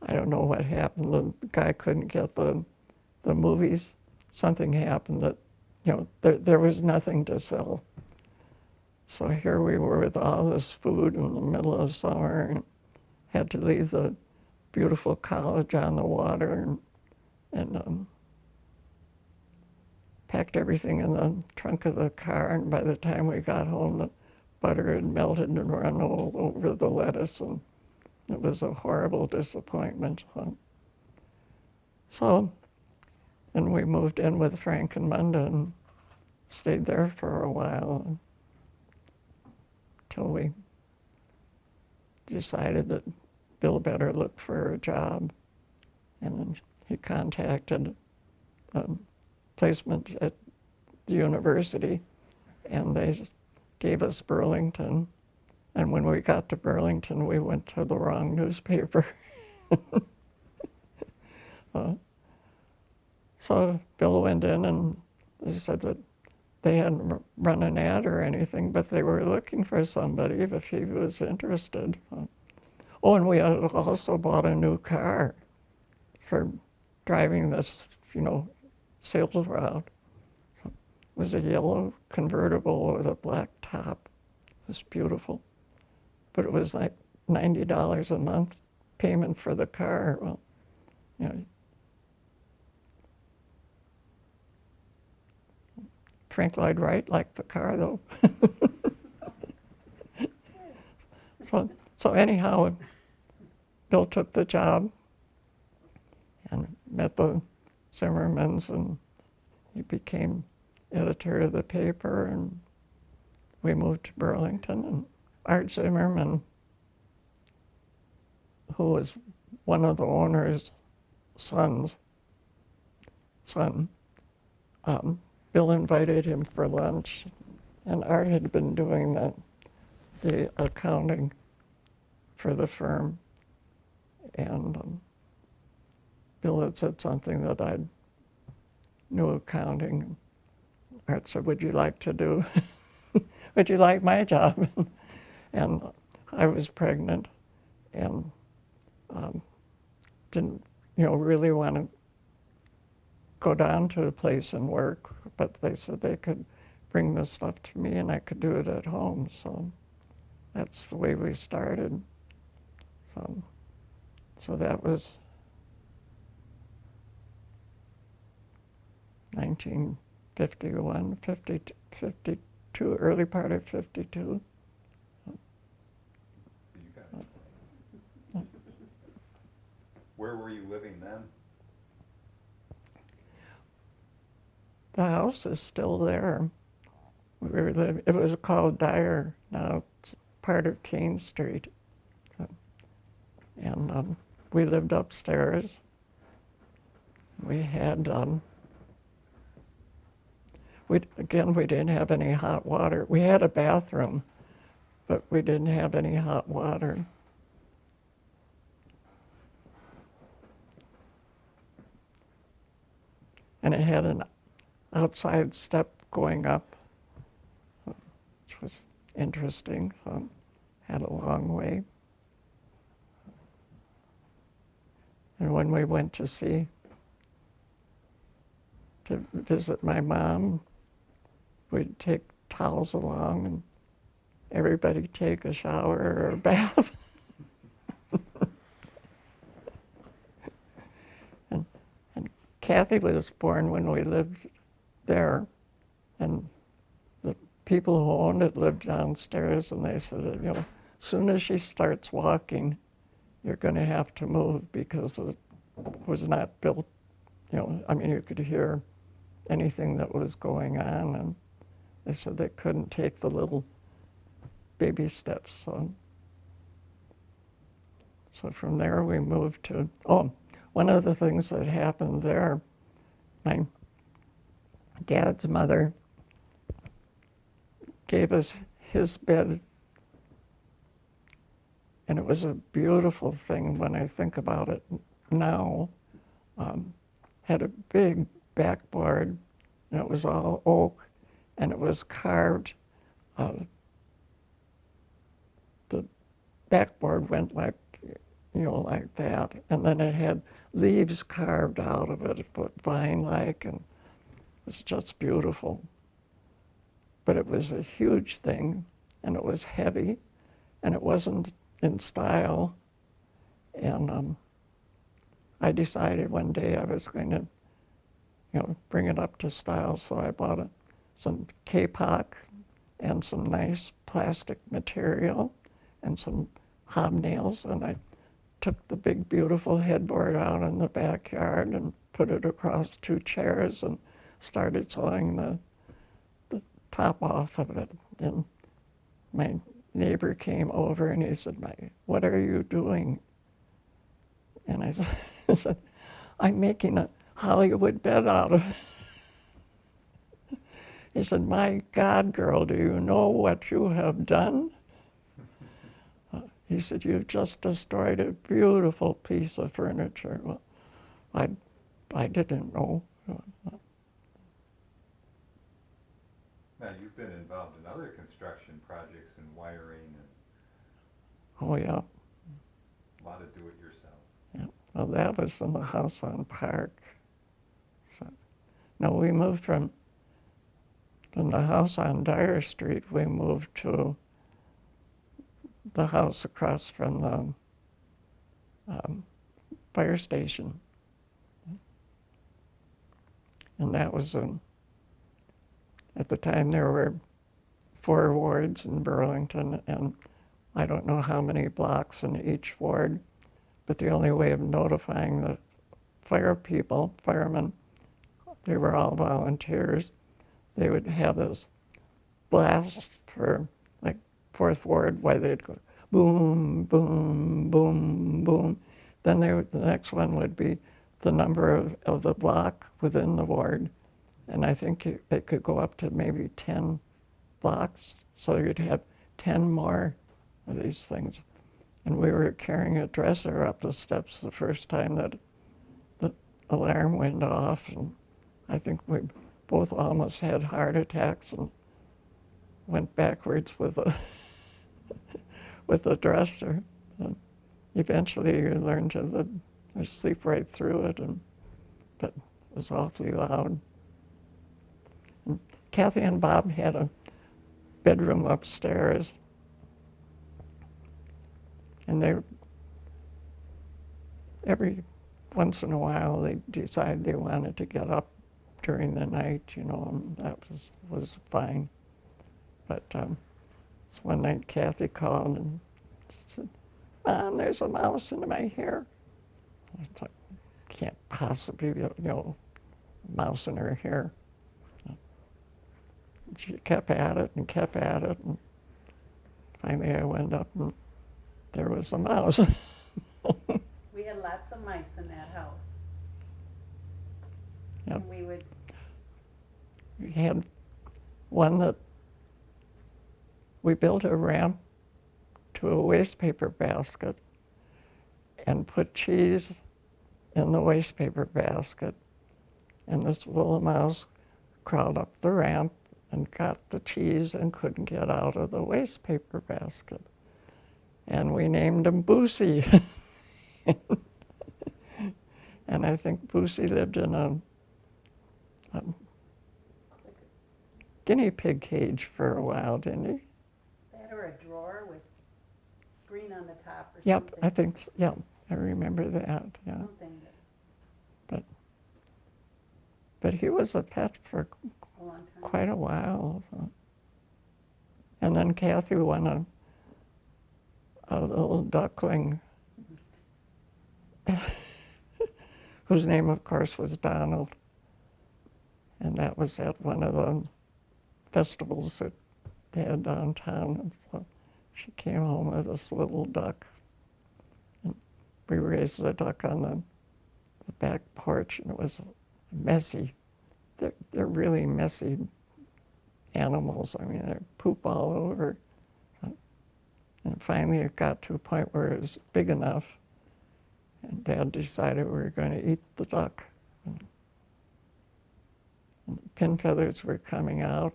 I don't know what happened. The guy couldn't get the movies. Something happened that, there was nothing to sell. So here we were with all this food in the middle of summer, and had to leave the beautiful college on the water, and packed everything in the trunk of the car. And by the time we got home, the butter had melted and run all over the lettuce, and it was a horrible disappointment. And we moved in with Frank and Munda and stayed there for a while until we decided that Bill better look for a job. And then he contacted placement at the university, and they gave us Burlington. And when we got to Burlington, we went to the wrong newspaper. So Bill went in, and they said that they hadn't run an ad or anything, but they were looking for somebody if he was interested. Oh, and we had also bought a new car for driving this, sales route. It was a yellow convertible with a black top. It was beautiful. But it was like $90 a month payment for the car. Well, Frank Lloyd Wright liked the car, though. So anyhow, Bill took the job and met the Zimmermans, and he became editor of the paper, and we moved to Burlington. And Art Zimmerman, who was one of the owner's son, Bill invited him for lunch, and Art had been doing the accounting for the firm, and Bill had said something that I knew accounting. Art said, "Would you like to do, would you like my job?" And I was pregnant and didn't, really want to go down to a place and work, but they said they could bring the stuff to me and I could do it at home. So that's the way we started. So that was 1951, 52, early part of 52. Where were you living then? The house is still there. It was called Dyer, now it's part of Kane Street. And we lived upstairs. We had, we didn't have any hot water. We had a bathroom, but we didn't have any hot water. And it had an outside step going up, which was interesting. Had a long way. And when we went to visit my mom, we'd take towels along and everybody take a shower or a bath. and Kathy was born when we lived there, and the people who owned it lived downstairs, and they said, as soon as she starts walking, you're going to have to move, because it was not built, you could hear anything that was going on, and they said they couldn't take the little baby steps. So from there we moved to, one of the things that happened there, my Dad's mother gave us his bed, and it was a beautiful thing when I think about it now. Had a big backboard, and it was all oak, and it was carved. The backboard went like, like that, and then it had leaves carved out of it, vine-like, and it was just beautiful. But it was a huge thing, and it was heavy, and it wasn't in style. And I decided one day I was going to, bring it up to style, so I bought some K-Pock and some nice plastic material and some hobnails, and I took the big beautiful headboard out in the backyard and put it across 2 chairs and started sawing the top off of it. And my neighbor came over and he said, "What are you doing?" And I said, "I'm making a Hollywood bed out of it." He said, "My God, girl, do you know what you have done?" He said, "You've just destroyed a beautiful piece of furniture." Well, I didn't know. Now, you've been involved in other construction projects and wiring and Oh, yeah. a lot of do-it-yourself. Yeah. Well, that was in the house on Park. So, no, we moved from the house on Dyer Street, we moved to the house across from the fire station. And that was, at the time there were 4 wards in Burlington, and I don't know how many blocks in each ward, but the only way of notifying the firemen, they were all volunteers, they would have this blast for like 4th ward, where they'd go boom, boom, boom, boom. Then the next one would be the number of the block within the ward. And I think they could go up to maybe 10 blocks. So you'd have 10 more of these things. And we were carrying a dresser up the steps the first time that the alarm went off. And I think we both almost had heart attacks and went backwards with the dresser. And eventually you learn to sleep right through it, but it was awfully loud. And Kathy and Bob had a bedroom upstairs, and every once in a while they decided they wanted to get up during the night, and that was fine. But so one night Kathy called and said, "Mom, there's a mouse in my hair." It's like, can't possibly be, a mouse in her hair. She kept at it, and finally I went up and there was a mouse. We had lots of mice in that house. Yep. And We had one that we built a ramp to a wastepaper basket and put cheese in the wastepaper basket. And this little mouse crawled up the ramp and got the cheese and couldn't get out of the wastepaper basket. And we named him Boosie. And I think Boosie lived in a guinea pig cage for a while, didn't he? that or a drawer with screen on the top or Yep, something. I think, yeah, I remember that, yeah. Something But he was a pet for a long time. quite a while. So. And then Kathy won a little duckling, whose name, of course, was Donald. And that was at one of the festivals that they had downtown. And so she came home with this little duck. And we raised the duck on the back porch, and it was messy. they're really messy animals. I mean, they poop all over. And finally it got to a point where it was big enough, and Dad decided we were going to eat the duck. And the pin feathers were coming out,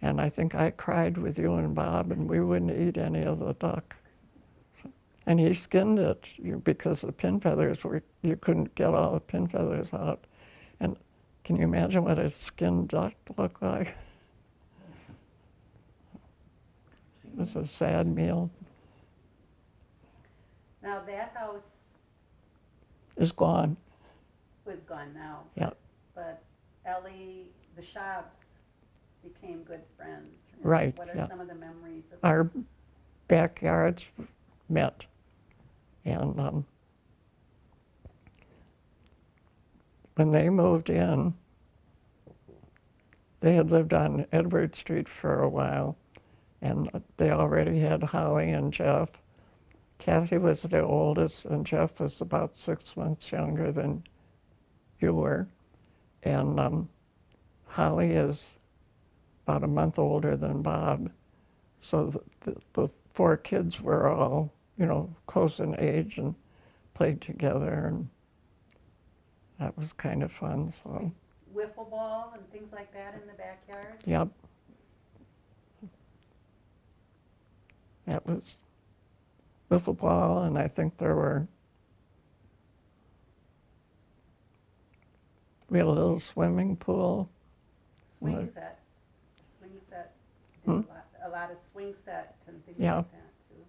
and I think I cried with you and Bob, and we wouldn't eat any of the duck. And he skinned it because the pin feathers were, you couldn't get all the pin feathers out. And can you imagine what a skinned duck looked like? It was a sad meal. Now that house It's gone. was gone now. Yeah. But Ellie, the Schaubs became good friends. And Right, what are yeah. some of the memories of Our backyards met, and when they moved in, they had lived on Edward Street for a while, and they already had Holly and Jeff. Kathy was the oldest, and Jeff was about 6 months younger than you were, and Holly is about a month older than Bob. So the 4 kids were all, close in age and played together, and that was kind of fun. So, wiffle ball and things like that in the backyard? yep. That was wiffle ball, and I think we had a little swimming pool. Swing Right. set. Swing set. Hmm? A lot of swing set and things Yeah. like that too.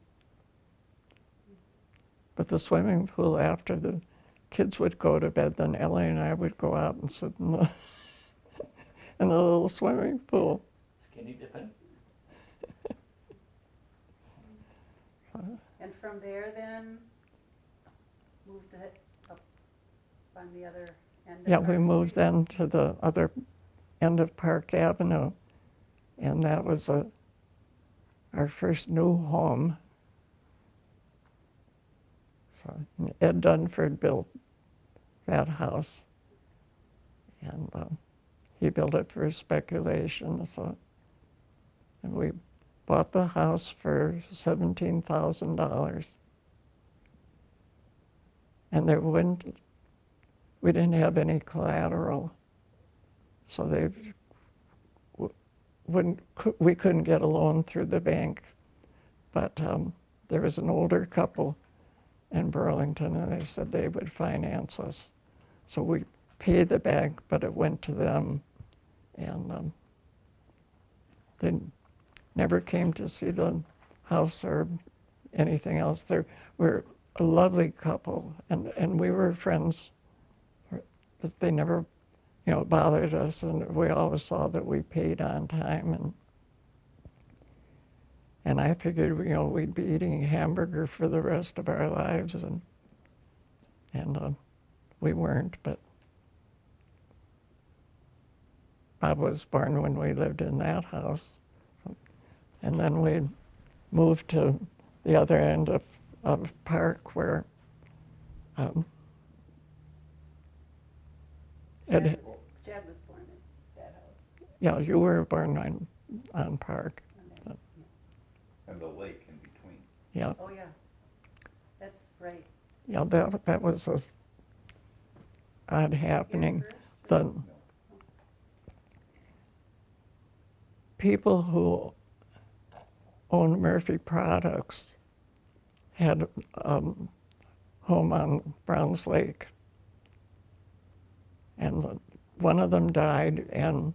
But the swimming pool, after the kids would go to bed, then Ellie and I would go out and sit in the in the little swimming pool. Skinny dipping? And from there then, moved it up on the other end of Yeah, we Park moved Street? then to the other end of Park Avenue, and that was our first new home. So Ed Dunford built that house, and he built it for speculation. And we bought the house for $17,000, and we didn't have any collateral, so we couldn't get a loan through the bank. But there was an older couple in Burlington, and they said they would finance us. So we paid the bank, but it went to them, and they never came to see the house or anything else. They were a lovely couple, and we were friends, but they never, bothered us, and we always saw that we paid on time, and I figured, we'd be eating hamburger for the rest of our lives, and we weren't, but Bob was born when we lived in that house. And then we moved to the other end of Park, where Ed, Jed was born in that house. yeah, you were born on Park. And then- And the lake in between. Yeah, Oh, yeah. That's right. yeah, that was a odd happening. Here first, The or- people who owned Murphy Products had a home on Browns Lake. And one of them died, and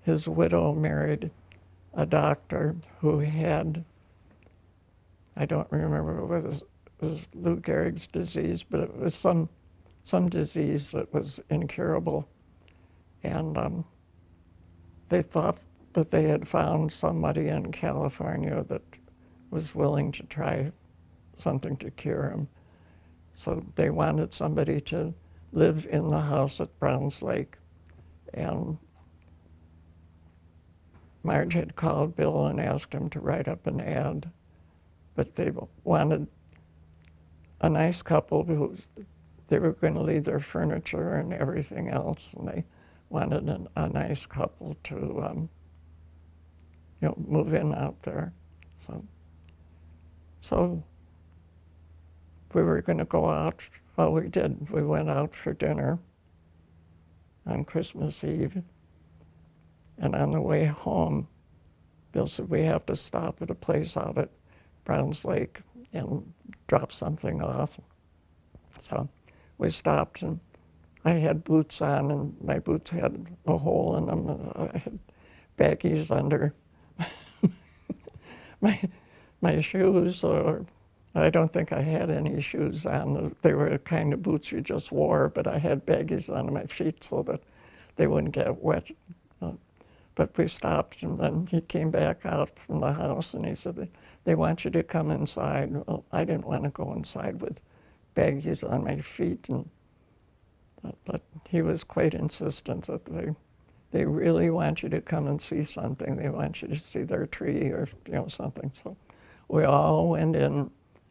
his widow married a doctor who had, I don't remember what it was Lou Gehrig's disease, but it was some disease that was incurable. And they thought that they had found somebody in California that was willing to try something to cure him. So they wanted somebody to live in the house at Browns Lake. And Marge had called Bill and asked him to write up an ad, but they wanted a nice couple who they were going to leave their furniture and everything else, and they wanted a nice couple to, move in out there. So we were going to go out. Well, we did. We went out for dinner on Christmas Eve, and on the way home, Bill said, we have to stop at a place out at Browns Lake and drop something off. So we stopped, and I had boots on, and my boots had a hole in them. And I had baggies under my shoes, or I don't think I had any shoes on. They were the kind of boots you just wore, but I had baggies on my feet so that they wouldn't get wet. But we stopped, and then he came back out from the house, and he said, they want you to come inside. Well, I didn't want to go inside with baggies on my feet, but he was quite insistent that they really want you to come and see something. They want you to see their tree or something. So we all went in,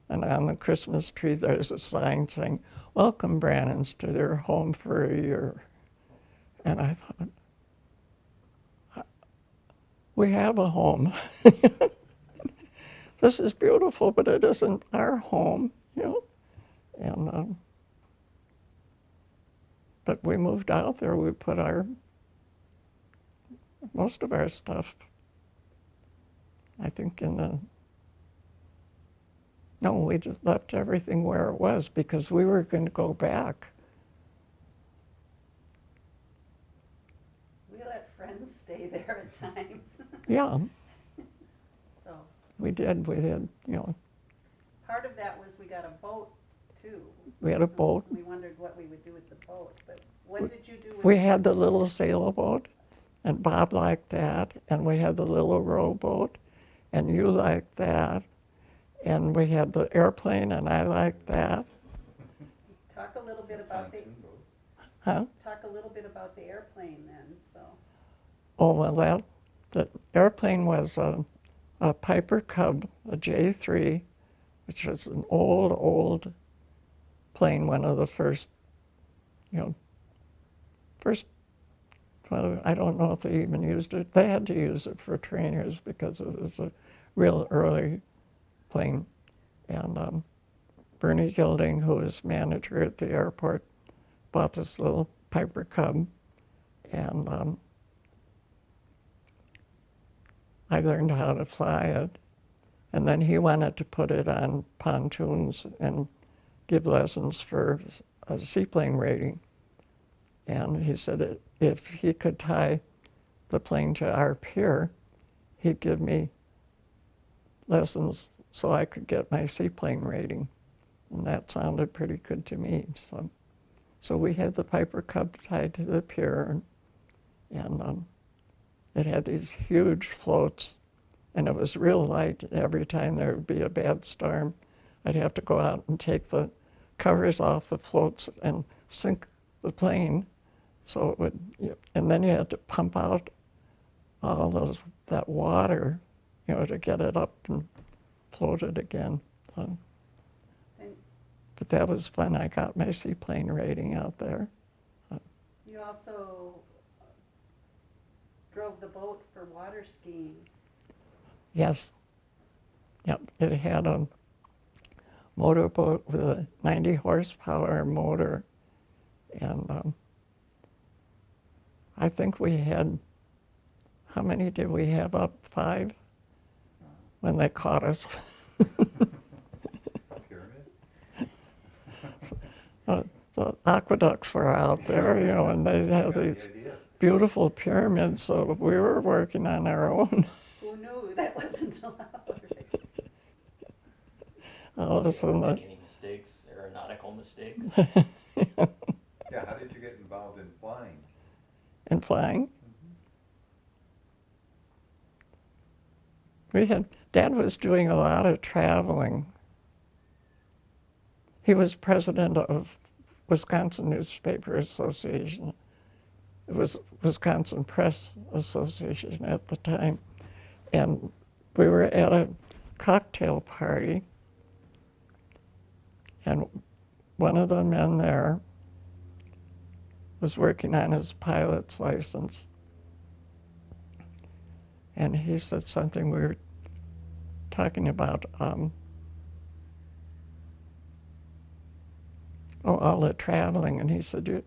and on the Christmas tree there's a sign saying, "Welcome Branens to their home for a year." And I thought, we have a home. This is beautiful, but it isn't our home, And but we moved out there. We put most of our stuff, I think, we just left everything where it was because we were going to go back. We let friends stay there at times. Yeah, So we did. part of that was we got a boat too. We had a boat. We wondered what we would do with the boat, but what did you do with We the had the little sailboat, and Bob liked that, and we had the little rowboat, and you liked that, and we had the airplane, and I liked that. Talk a little bit about the Huh? talk a little bit about the airplane then. So Oh, well, the airplane was a Piper Cub, a J3, which was an old plane, one of the first, well, I don't know if they even used it. They had to use it for trainers because it was a real early plane. And Bernie Gilding, who was manager at the airport, bought this little Piper Cub, and I learned how to fly it. And then he wanted to put it on pontoons and give lessons for a seaplane rating. And he said that if he could tie the plane to our pier, he'd give me lessons so I could get my seaplane rating. And that sounded pretty good to me. So we had the Piper Cub tied to the pier, and it had these huge floats, and it was real light. Every time there would be a bad storm, I'd have to go out and take the covers off the floats and sink the plane. So it would, and then you had to pump out all that water, to get it up and float it again. So, but that was fun. I got my seaplane rating out there. you also drove the boat for water skiing. Yes. Yep. It had a motorboat with a 90 horsepower motor, and I think we had, how many did we have up? 5 when they caught us. Pyramid? The aqueducts were out there, and they had Got the these idea. beautiful pyramids, so we were working on our own. Who knew that wasn't allowed? All of a sudden, Make any mistakes, aeronautical mistakes? Yeah, how did you get involved in flying? and flying. Dad was doing a lot of traveling. He was president of Wisconsin Newspaper Association. It was Wisconsin Press Association at the time. And we were at a cocktail party, and one of the men there was working on his pilot's license, and he said something. We were talking about all the traveling, and he said,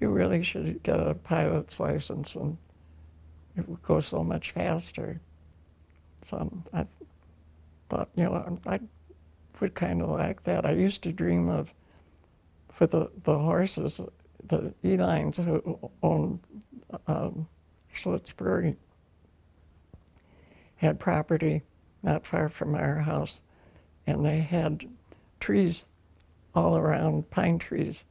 you really should get a pilot's license, and it would go so much faster. So I thought, I would kind of like that. I used to dream of, for the horses, the Elines who owned Schlitzberg had property not far from our house, and they had trees all around, pine trees,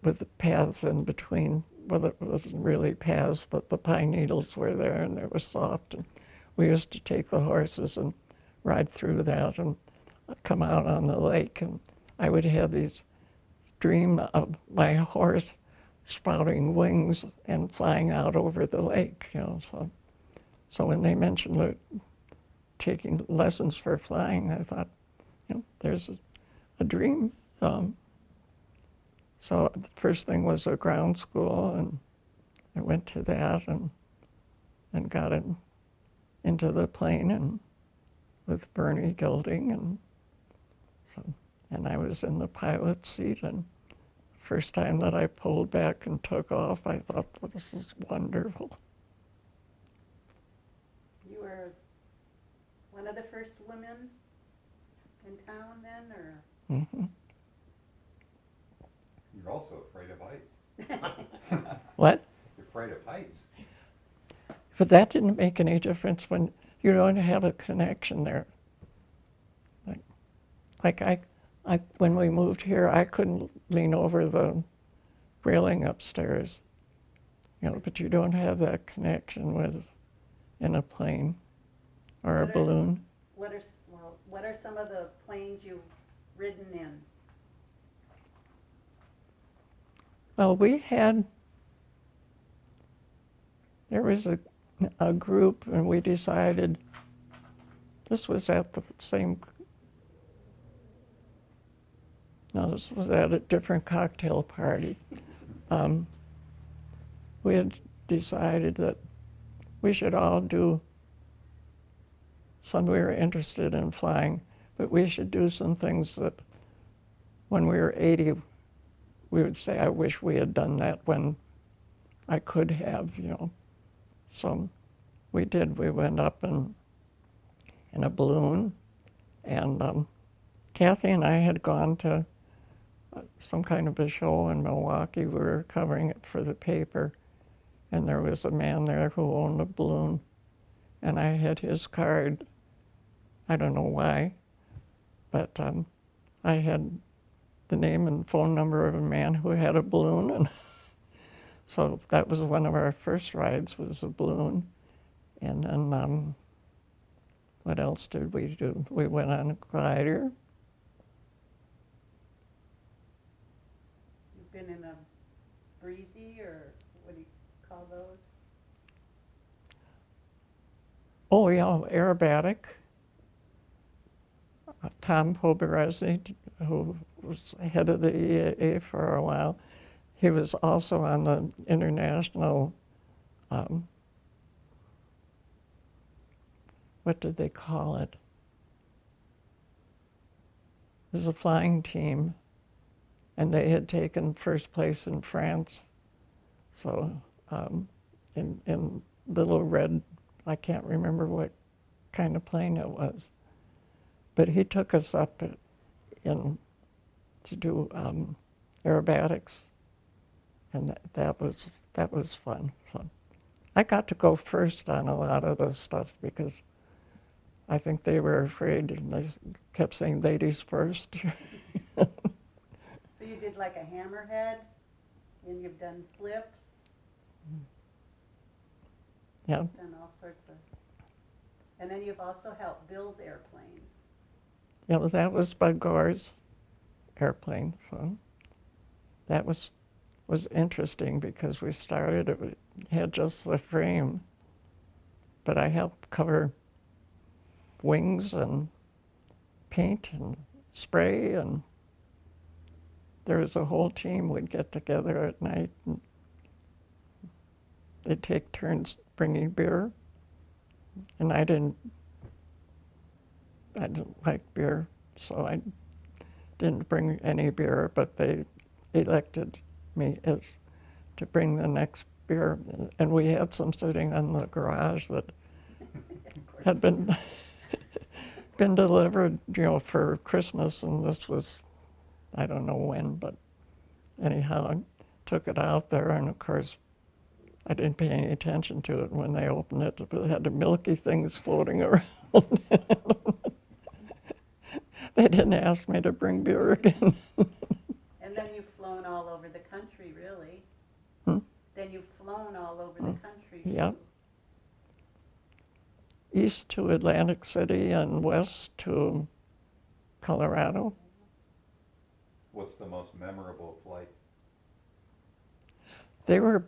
with the paths in between. Well, it wasn't really paths, but the pine needles were there, and they were soft. And we used to take the horses and ride through that and come out on the lake. And I would have these dream of my horse sprouting wings and flying out over the lake. So when they mentioned taking lessons for flying, I thought, there's a dream. So the first thing was a ground school, and I went to that and got into the plane and with Bernie Gilding, and I was in the pilot seat, and first time that I pulled back and took off, I thought, well, this is wonderful. You were one of the first women in town then, or? Mm-hmm. You're also afraid of heights. What? You're afraid of heights. But that didn't make any difference when you don't have a connection there. Like I when we moved here, I couldn't lean over the railing upstairs, but you don't have that connection in a plane or a balloon. What are some of the planes you've ridden in? Well, there was a group, and we decided, this was at this was at a different cocktail party. We had decided that we should all do we were interested in flying, but we should do some things that when we were 80, we would say, I wish we had done that when I could have, So we did. We went up in a balloon, and Kathy and I had gone to some kind of a show in Milwaukee. We were covering it for the paper, and there was a man there who owned a balloon, and I had his card. I don't know why, but I had the name and phone number of a man who had a balloon, and so that was one of our first rides, was a balloon. And then what else did we do? We went on a glider. You've been in a breezy, or what do you call those? Oh yeah, aerobatic. Tom Poberezzi, who was head of the EAA for a while, he was also on the international, what did they call it? It was a flying team, and they had taken first place in France. So in little red, I can't remember what kind of plane it was, but he took us up to do aerobatics, and that was fun. So I got to go first on a lot of this stuff because I think they were afraid, and they kept saying ladies first. So you did like a hammerhead, and you've done flips, Yeah. done all sorts of, and then you've also helped build airplanes. Yeah, well, that was Bud Gore's airplane, so that was interesting because we started, it had just the frame, but I helped cover wings and paint and spray, and there was a whole team would get together at night, and they'd take turns bringing beer, and I didn't like beer, so I didn't bring any beer, but they elected me as to bring the next beer, and we had some sitting in the garage that had been been delivered, for Christmas, and this was, I don't know when, but anyhow, I took it out there, and of course, I didn't pay any attention to it. When they opened it, it had the milky things floating around. They didn't ask me to bring beer again. And then you've flown all over the country, really. Hmm? Then you've flown all over the country. Yeah. too. East to Atlantic City and west to Colorado. What's the most memorable flight? They were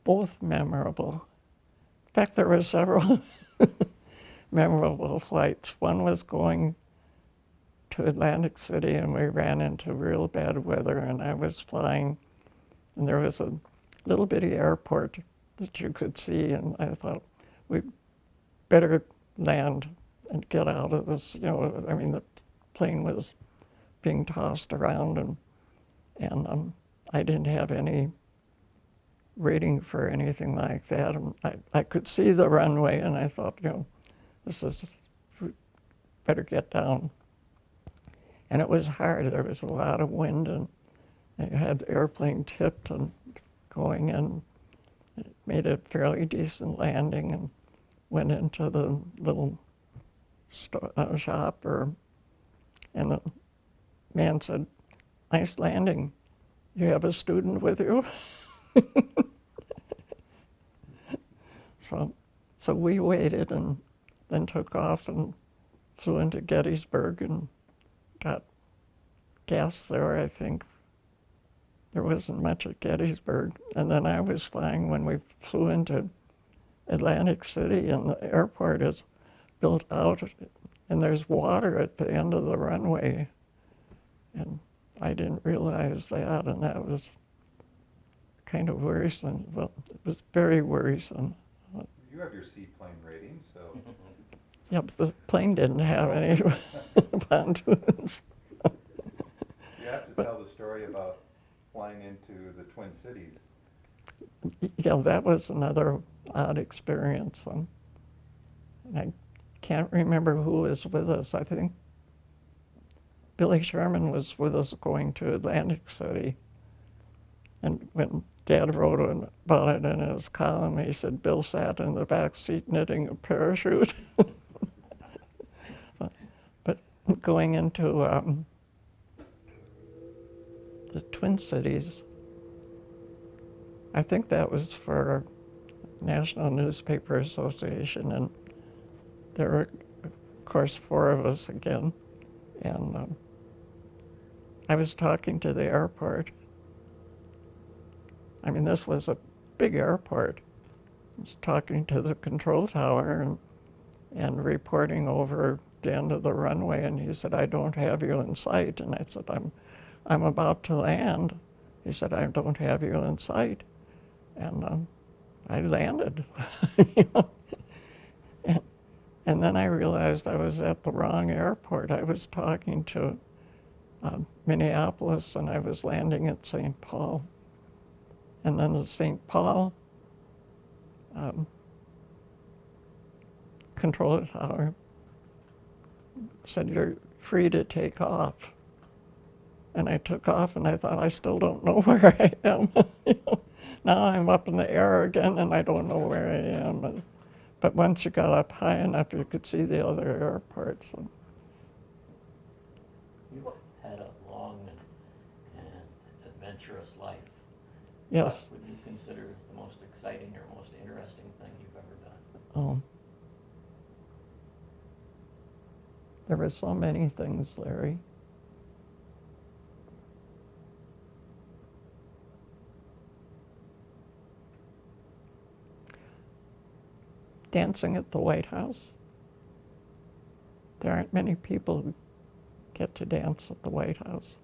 both memorable. In fact, there were several memorable flights. One was going to Atlantic City, and we ran into real bad weather, and I was flying, and there was a little bitty airport that you could see, and I thought, we better land and get out of this, I mean, the plane was being tossed around, and I didn't have any rating for anything like that. And I could see the runway, and I thought, this is, better get down. And it was hard. There was a lot of wind, and I had the airplane tipped and going, and it made a fairly decent landing, and went into the little shop, and the man said, "Nice landing. You have a student with you?" So we waited, and then took off and flew into Gettysburg and got gas there, I think. There wasn't much at Gettysburg. And then I was flying when we flew into Atlantic City, and the airport is built out, and there's water at the end of the runway. And I didn't realize that, and that was kind of worrisome. Well, it was very worrisome. You have your seaplane rating, so Yeah, but the plane didn't have any pontoons. you have to tell the story about flying into the Twin Cities. Yeah, that was another odd experience. And I can't remember who was with us. I think Billy Sherman was with us going to Atlantic City. And when Dad wrote about it in his column, he said Bill sat in the back seat knitting a parachute. But going into the Twin Cities, I think that was for National Newspaper Association, and there were, of course, 4 of us again. And I was talking to the airport. I mean, this was a big airport. I was talking to the control tower and reporting over the end of the runway, and he said, "I don't have you in sight." And I said, I'm about to land. He said, "I don't have you in sight." And I landed. And then I realized I was at the wrong airport. I was talking to Minneapolis, and I was landing at St. Paul. And then the St. Paul control tower said, "You're free to take off." And I took off, and I thought, I still don't know where I am. Now I'm up in the air again, and I don't know where I am. But once you got up high enough, you could see the other airports. So. You've had a long and adventurous life. Yes. What would you consider the most exciting or most interesting thing you've ever done? Oh. There were so many things, Larry. Dancing at the White House. There aren't many people who get to dance at the White House.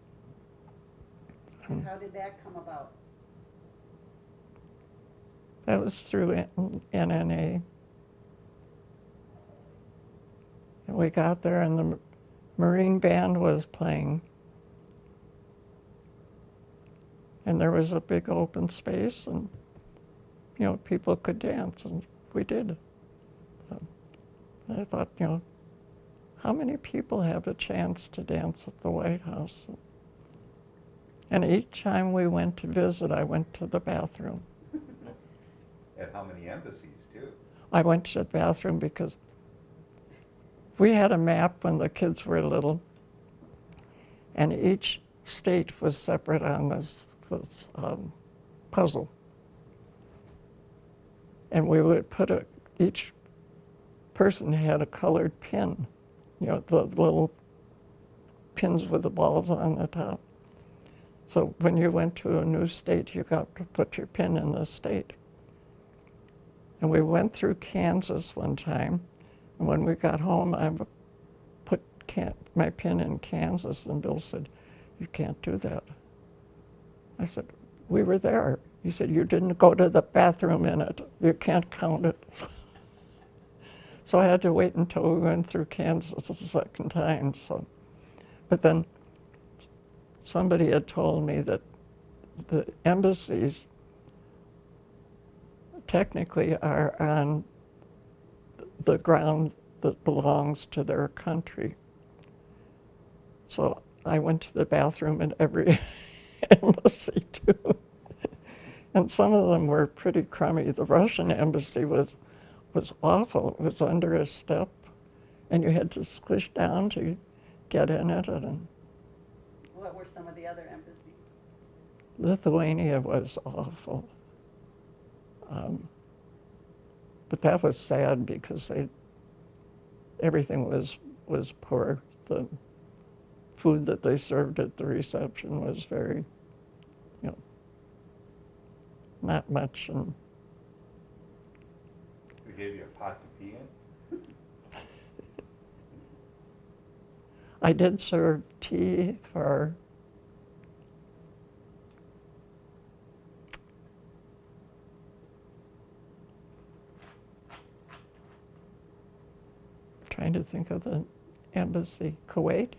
And how did that come about? That was through NNA. And we got there and the Marine Band was playing. And there was a big open space and, people could dance, and we did. So I thought, how many people have a chance to dance at the White House? And each time we went to visit, I went to the bathroom. At how many embassies, too? I went to the bathroom because we had a map when the kids were little, and each state was separate on this puzzle. And we would each person had a colored pin, the little pins with the balls on the top. So when you went to a new state, you got to put your pin in the state. And we went through Kansas one time, and when we got home, I put my pin in Kansas, and Bill said, "You can't do that." I said, "We were there." He said, "You didn't go to the bathroom in it. You can't count it." So I had to wait until we went through Kansas the second time. But then somebody had told me that the embassies technically are on the ground that belongs to their country. So I went to the bathroom in every embassy too. And some of them were pretty crummy. The Russian embassy was awful. It was under a step, and you had to squish down to get in it. And What were some of the other embassies? Lithuania was awful. But that was sad because everything was poor. The food that they served at the reception was very, not much. And They gave you a pot to pee in? I did serve tea for trying to think of the embassy. Kuwait?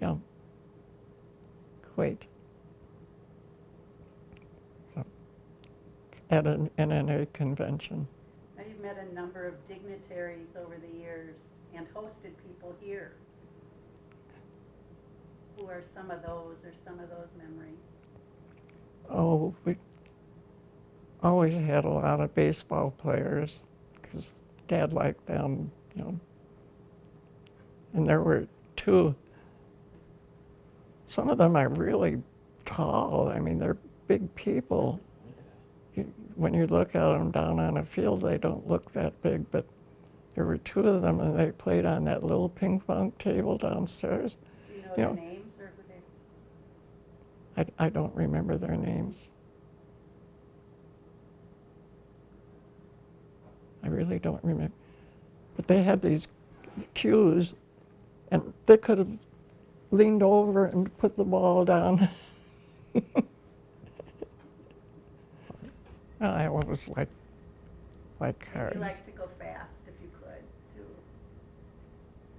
Yeah. Kuwait. So, at an NNA convention. Now, you've met a number of dignitaries over the years and hosted people here. Who are some of those memories? Oh, we always had a lot of baseball players because Dad liked them, And there were two. Some of them are really tall. I mean, they're big people. When you look at them down on a field, they don't look that big, but there were two of them, and they played on that little ping pong table downstairs. Do you know their names, or who they? I don't remember their names. I really don't remember. But they had these cues, and they could have leaned over and put the ball down. I always like cars. You like to go fast if you could, too.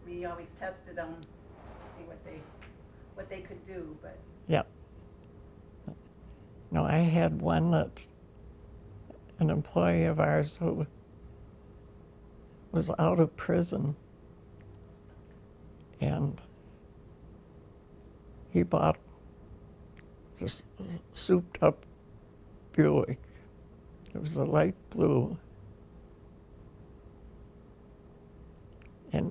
We always tested them to see what they could do, but Yeah. No, I had an employee of ours who was out of prison, and he bought this souped up Buick. It was a light blue. And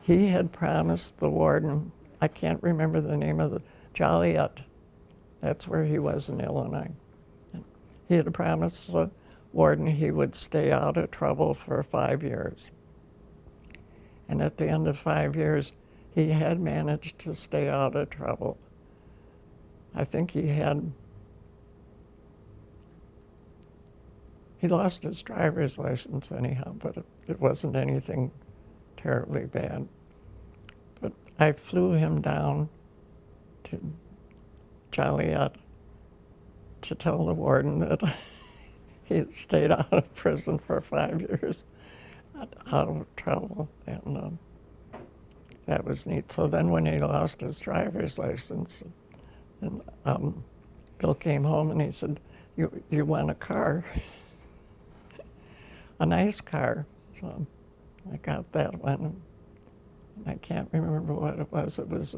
he had promised the warden, I can't remember the name of the, Joliet, that's where he was in Illinois. And he had promised the warden he would stay out of trouble for 5 years. And at the end of 5 years, he had managed to stay out of trouble. I think he lost his driver's license anyhow, but it wasn't anything terribly bad. But I flew him down to Joliet to tell the warden that he had stayed out of prison for 5 years, out of trouble, and that was neat. So then when he lost his driver's license, and Bill came home and he said, you want a car? A nice car. So I got that one. I can't remember what it was. It was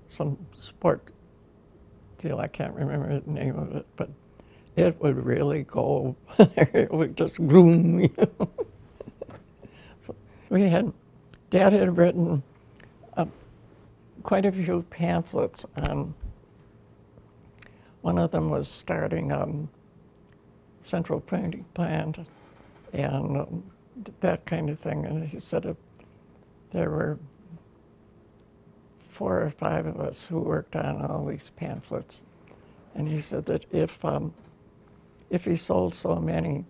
some sport deal. I can't remember the name of it, but it would really go. It would just boom. So Dad had written quite a few pamphlets on. One of them was starting central printing plant and that kind of thing. And he said there were 4 or 5 of us who worked on all these pamphlets. And he said that if he sold so many,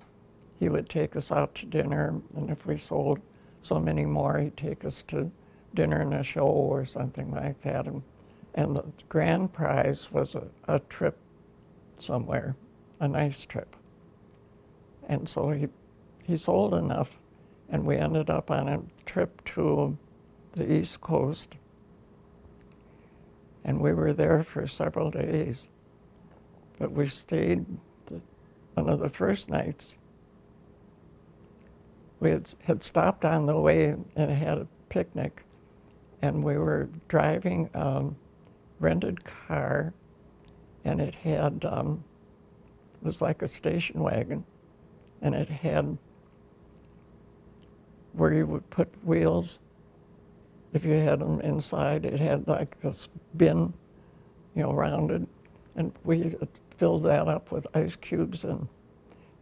he would take us out to dinner. And if we sold so many more, he'd take us to dinner and a show or something like that. And the grand prize was a trip somewhere, a nice trip. And so he sold enough, and we ended up on a trip to the East Coast. And we were there for several days. But we stayed one of the first nights. We had stopped on the way and had a picnic, and we were driving a rented car, and it had, it was like a station wagon, and it had where you would put wheels. If you had them inside, it had like this bin, rounded, and we filled that up with ice cubes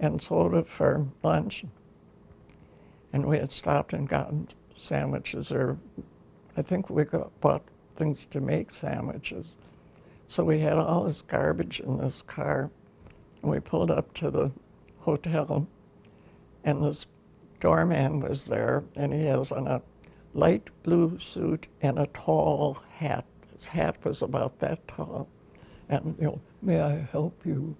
and soda for lunch. And we had stopped and gotten sandwiches, or I think we bought things to make sandwiches. So we had all this garbage in this car, and we pulled up to the hotel, and this doorman was there, and he has on a light blue suit and a tall hat. His hat was about that tall, and may I help you?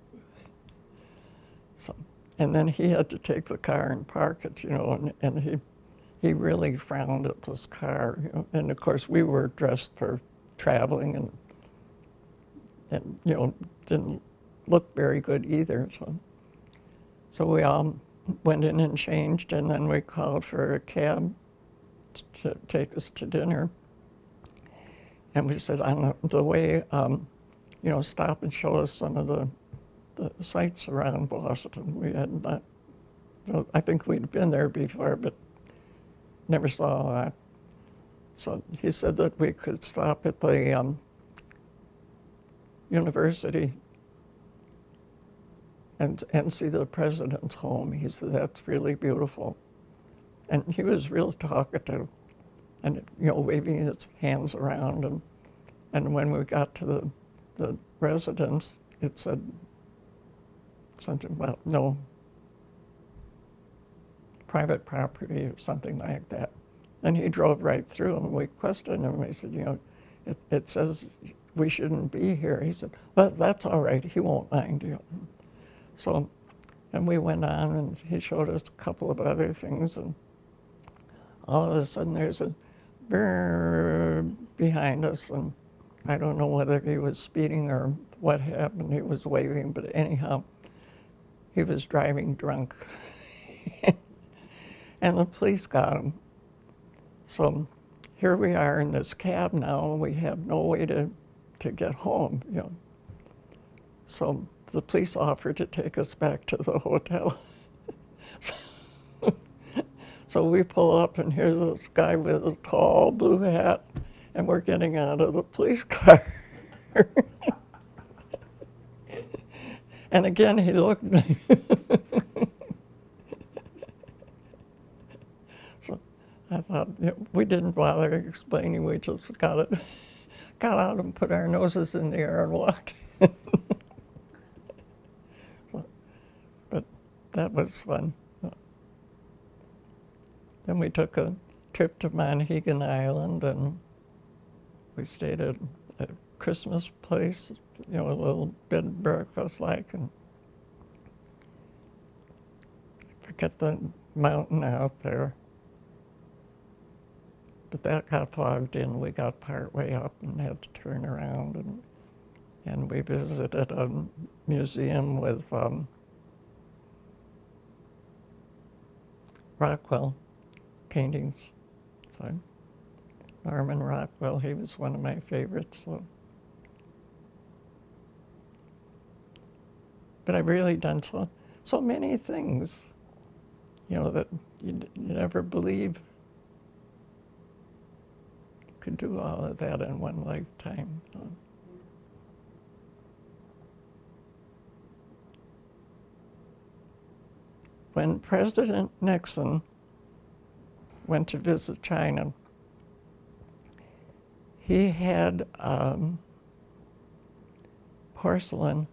So, and then he had to take the car and park it, and he really frowned at this car, and of course we were dressed for traveling and didn't look very good either. So we all went in and changed, and then we called for a cab to take us to dinner. And we said, on the way, stop and show us some of the sights around Boston. We had not, I think we'd been there before, but never saw that. So he said that we could stop at the university and see the president's home. He said, that's really beautiful. And he was real talkative and, waving his hands around. And when we got to the residence, it said something about no private property or something like that. And he drove right through, and we questioned him. We said, it says we shouldn't be here. He said, but that's all right. He won't mind you. So, and we went on, and he showed us a couple of other things, and all of a sudden there's a brrr behind us, and I don't know whether he was speeding or what happened. He was waving, but anyhow, he was driving drunk. And the police got him. So here we are in this cab now, and we have no way to get home, So the police offered to take us back to the hotel. So we pull up, and here's this guy with a tall blue hat, and we're getting out of the police car. And again, he looked. So I thought, we didn't bother explaining. We just got out and put our noses in the air and walked. But that was fun. Then we took a trip to Monhegan Island, and we stayed at a Christmas place, a little bed and breakfast like, and I forget the mountain out there. But that got fogged in. We got part way up and had to turn around, and we visited a museum with Rockwell paintings. So Norman Rockwell, he was one of my favorites. But I've really done so many things, that you never believe you could do all of that in one lifetime. When President Nixon went to visit China, he had porcelain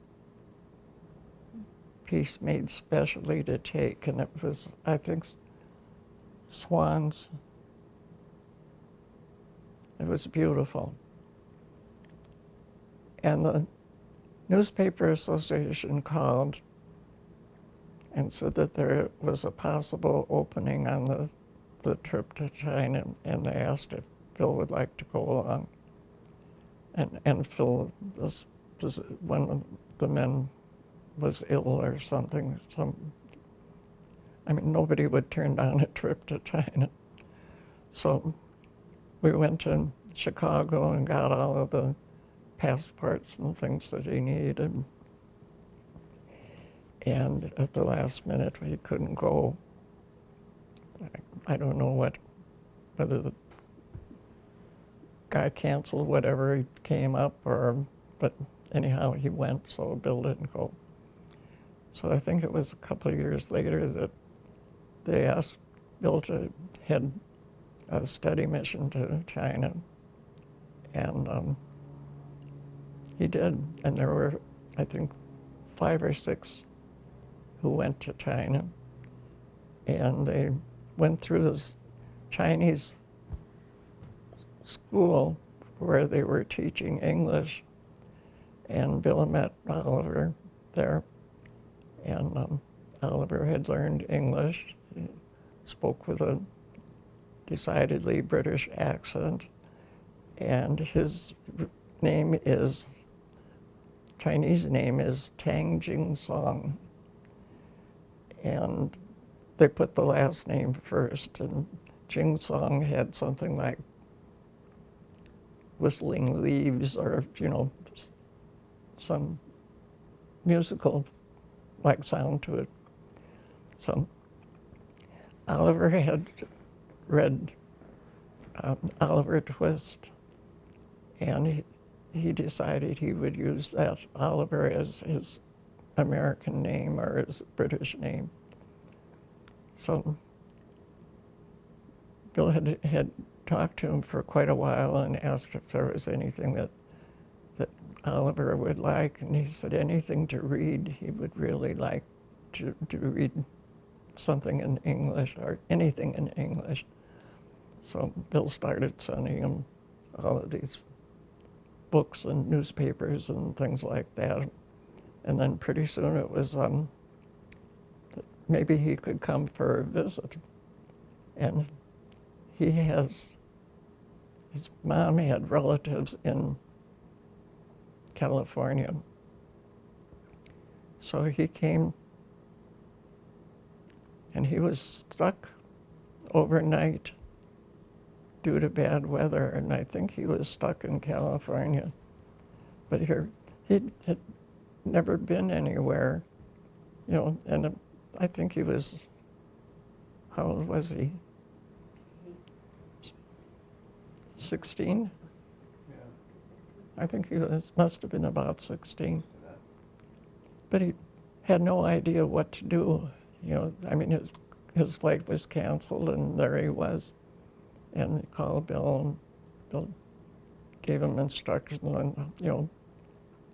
piece made specially to take, and it was, I think, swans. It was beautiful. And the Newspaper Association called and said that there was a possible opening on the trip to China, and they asked if Phil would like to go along. And Phil, one of the men was ill or something. Nobody would turn down a trip to China. So we went to Chicago and got all of the passports and things that he needed. And at the last minute, we couldn't go. I don't know whether the guy canceled whatever he came up, but anyhow, he went, so Bill didn't go. So I think it was a couple of years later that they asked Bill to head a study mission to China, and he did. And there were, I think, 5 or 6 who went to China, and they went through this Chinese school where they were teaching English, and Bill met Oliver there, and Oliver had learned English. He spoke with a decidedly British accent, and his Chinese name is Tang Jing Song, and they put the last name first, and Jing Song had something like whistling leaves, or some musical like sound to it. So Oliver had read Oliver Twist, and he decided he would use that Oliver as his American name or his British name. So Bill had talked to him for quite a while and asked if there was anything that Oliver would like, and he said anything to read. He would really like to read something in English, or anything in English. So Bill started sending him all of these books and newspapers and things like that. And then pretty soon it was maybe he could come for a visit. And his mom had relatives in California. So he came, and he was stuck overnight due to bad weather, and I think he was stuck in California. But he had never been anywhere, and I think he was, how old was he? 16? Yeah. I think he must have been about 16. But he had no idea what to do. His flight was canceled, and there he was. And he called Bill, and Bill gave him instructions on,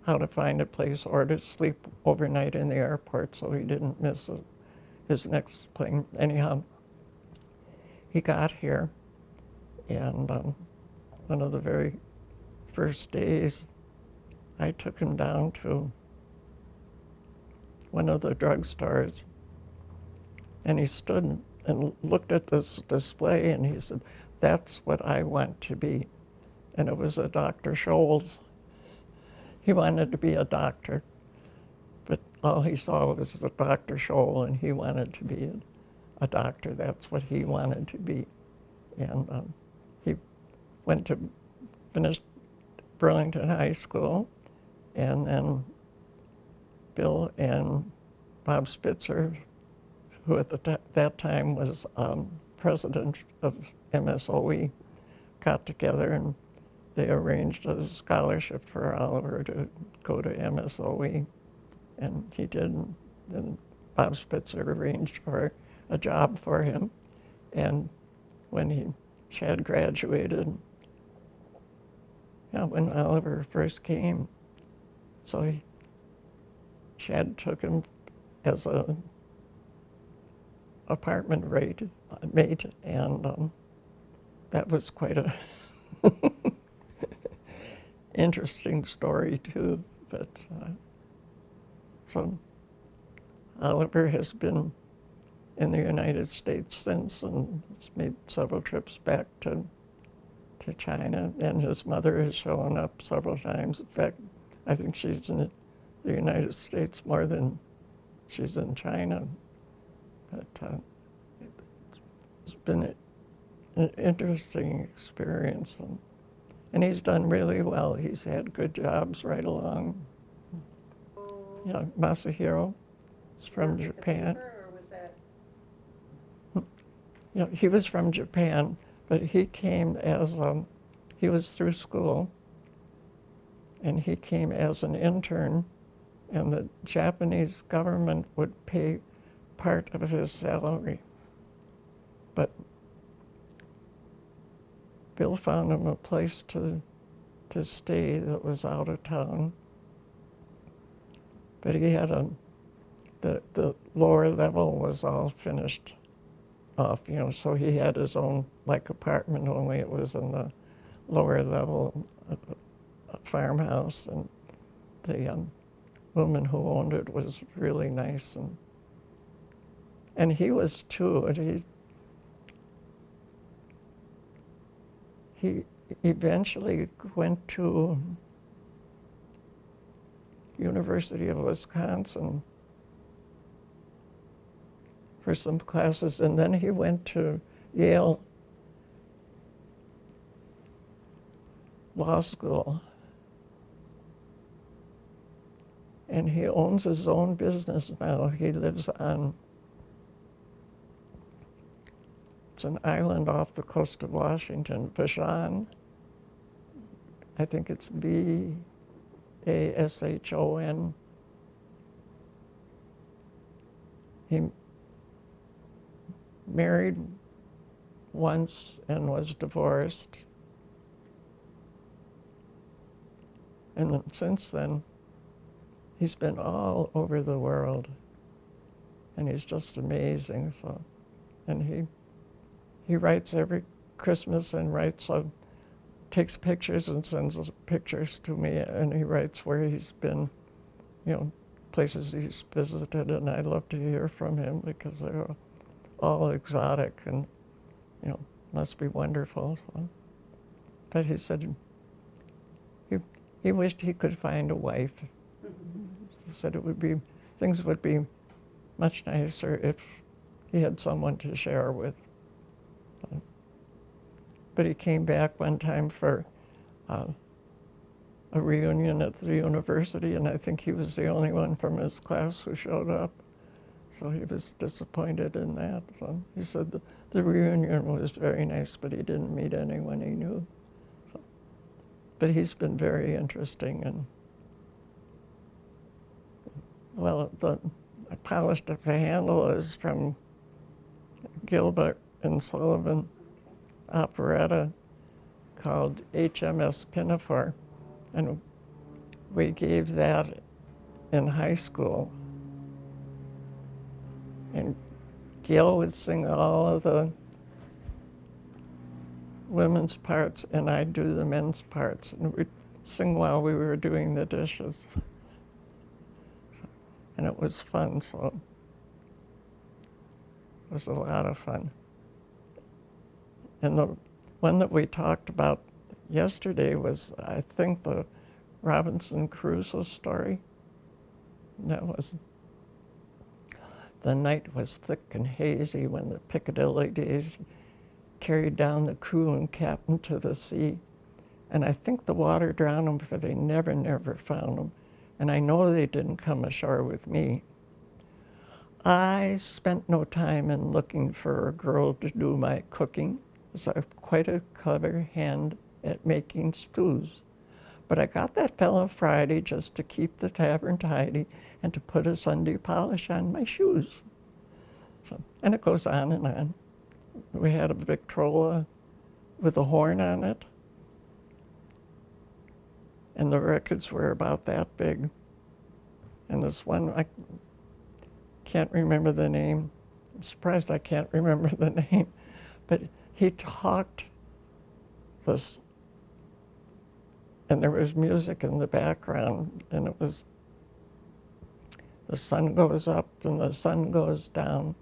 how to find a place or to sleep overnight in the airport so he didn't miss his next plane. Anyhow, he got here, and one of the very first days, I took him down to one of the drugstores, and he stood and looked at this display, and he said, "That's what I want to be." And it was a Dr. Scholl's. He wanted to be a doctor, but all he saw was the Dr. Scholl, and he wanted to be a doctor. That's what he wanted to be. And he went to finished Burlington High School, and then Bill and Bob Spitzer, who at that time was president of MSOE, got together and they arranged a scholarship for Oliver to go to MSOE, and he did. And Bob Spitzer arranged for a job for him, and when Chad graduated, when Oliver first came, so Chad took him as a apartment mate, and that was quite a interesting story too. But so Oliver has been in the United States since, and has made several trips back to China, and his mother has shown up several times. In fact, I think she's in the United States more than she's in China. But it's been an interesting experience, and he's done really well. He's had good jobs right along. Yeah, Masahiro is from Japan. Or was that? Yeah, he was from Japan, but he came as he was through school, and he came as an intern, and the Japanese government would pay part of his salary. But Bill found him a place to stay that was out of town. But he had the lower level was all finished off, so he had his own apartment, only it was in the lower level, a farmhouse, and the woman who owned it was really nice, and he was too. And he eventually went to University of Wisconsin for some classes, and then he went to Yale Law School, and he owns his own business now. He lives on, it's an island off the coast of Washington, Vashon. I think it's Vashon. He married once and was divorced. And then, since then, he's been all over the world, and he's just amazing. So, and he writes every Christmas and takes pictures and sends pictures to me, and he writes where he's been, places he's visited, and I love to hear from him because they're all exotic and, must be wonderful. So. But he said he wished he could find a wife. He said things would be much nicer if he had someone to share with. But he came back one time for a reunion at the university, and I think he was the only one from his class who showed up. So he was disappointed in that. So he said the reunion was very nice, but he didn't meet anyone he knew. So, but he's been very interesting, and the polished up the handle is from Gilbert and Sullivan operetta called HMS Pinafore, and we gave that in high school. And Gail would sing all of the women's parts, and I'd do the men's parts. And sing while we were doing the dishes. And it was fun, so it was a lot of fun. And the one that we talked about yesterday was, I think, the Robinson Crusoe story. That was, the night was thick and hazy when the Piccadilly days carried down the crew and captain to the sea. And I think the water drowned them, for they never found them. And I know they didn't come ashore with me. I spent no time in looking for a girl to do my cooking, as I'm quite a clever hand at making stews. But I got that fellow Friday just to keep the tavern tidy and to put a Sunday polish on my shoes. So, and it goes on and on. We had a Victrola with a horn on it, and the records were about that big. And this one, I can't remember the name. I'm surprised I can't remember the name. But he talked this, and there was music in the background, and it was, the sun goes up and the sun goes down,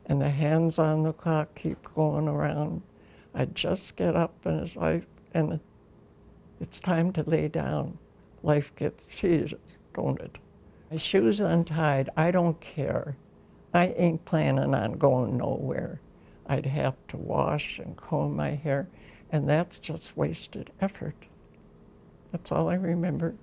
and the hands on the clock keep going around. I just get up and it's like, and it's time to lay down. Life gets serious, don't it? My shoes untied, I don't care. I ain't planning on going nowhere. I'd have to wash and comb my hair, and that's just wasted effort. That's all I remember.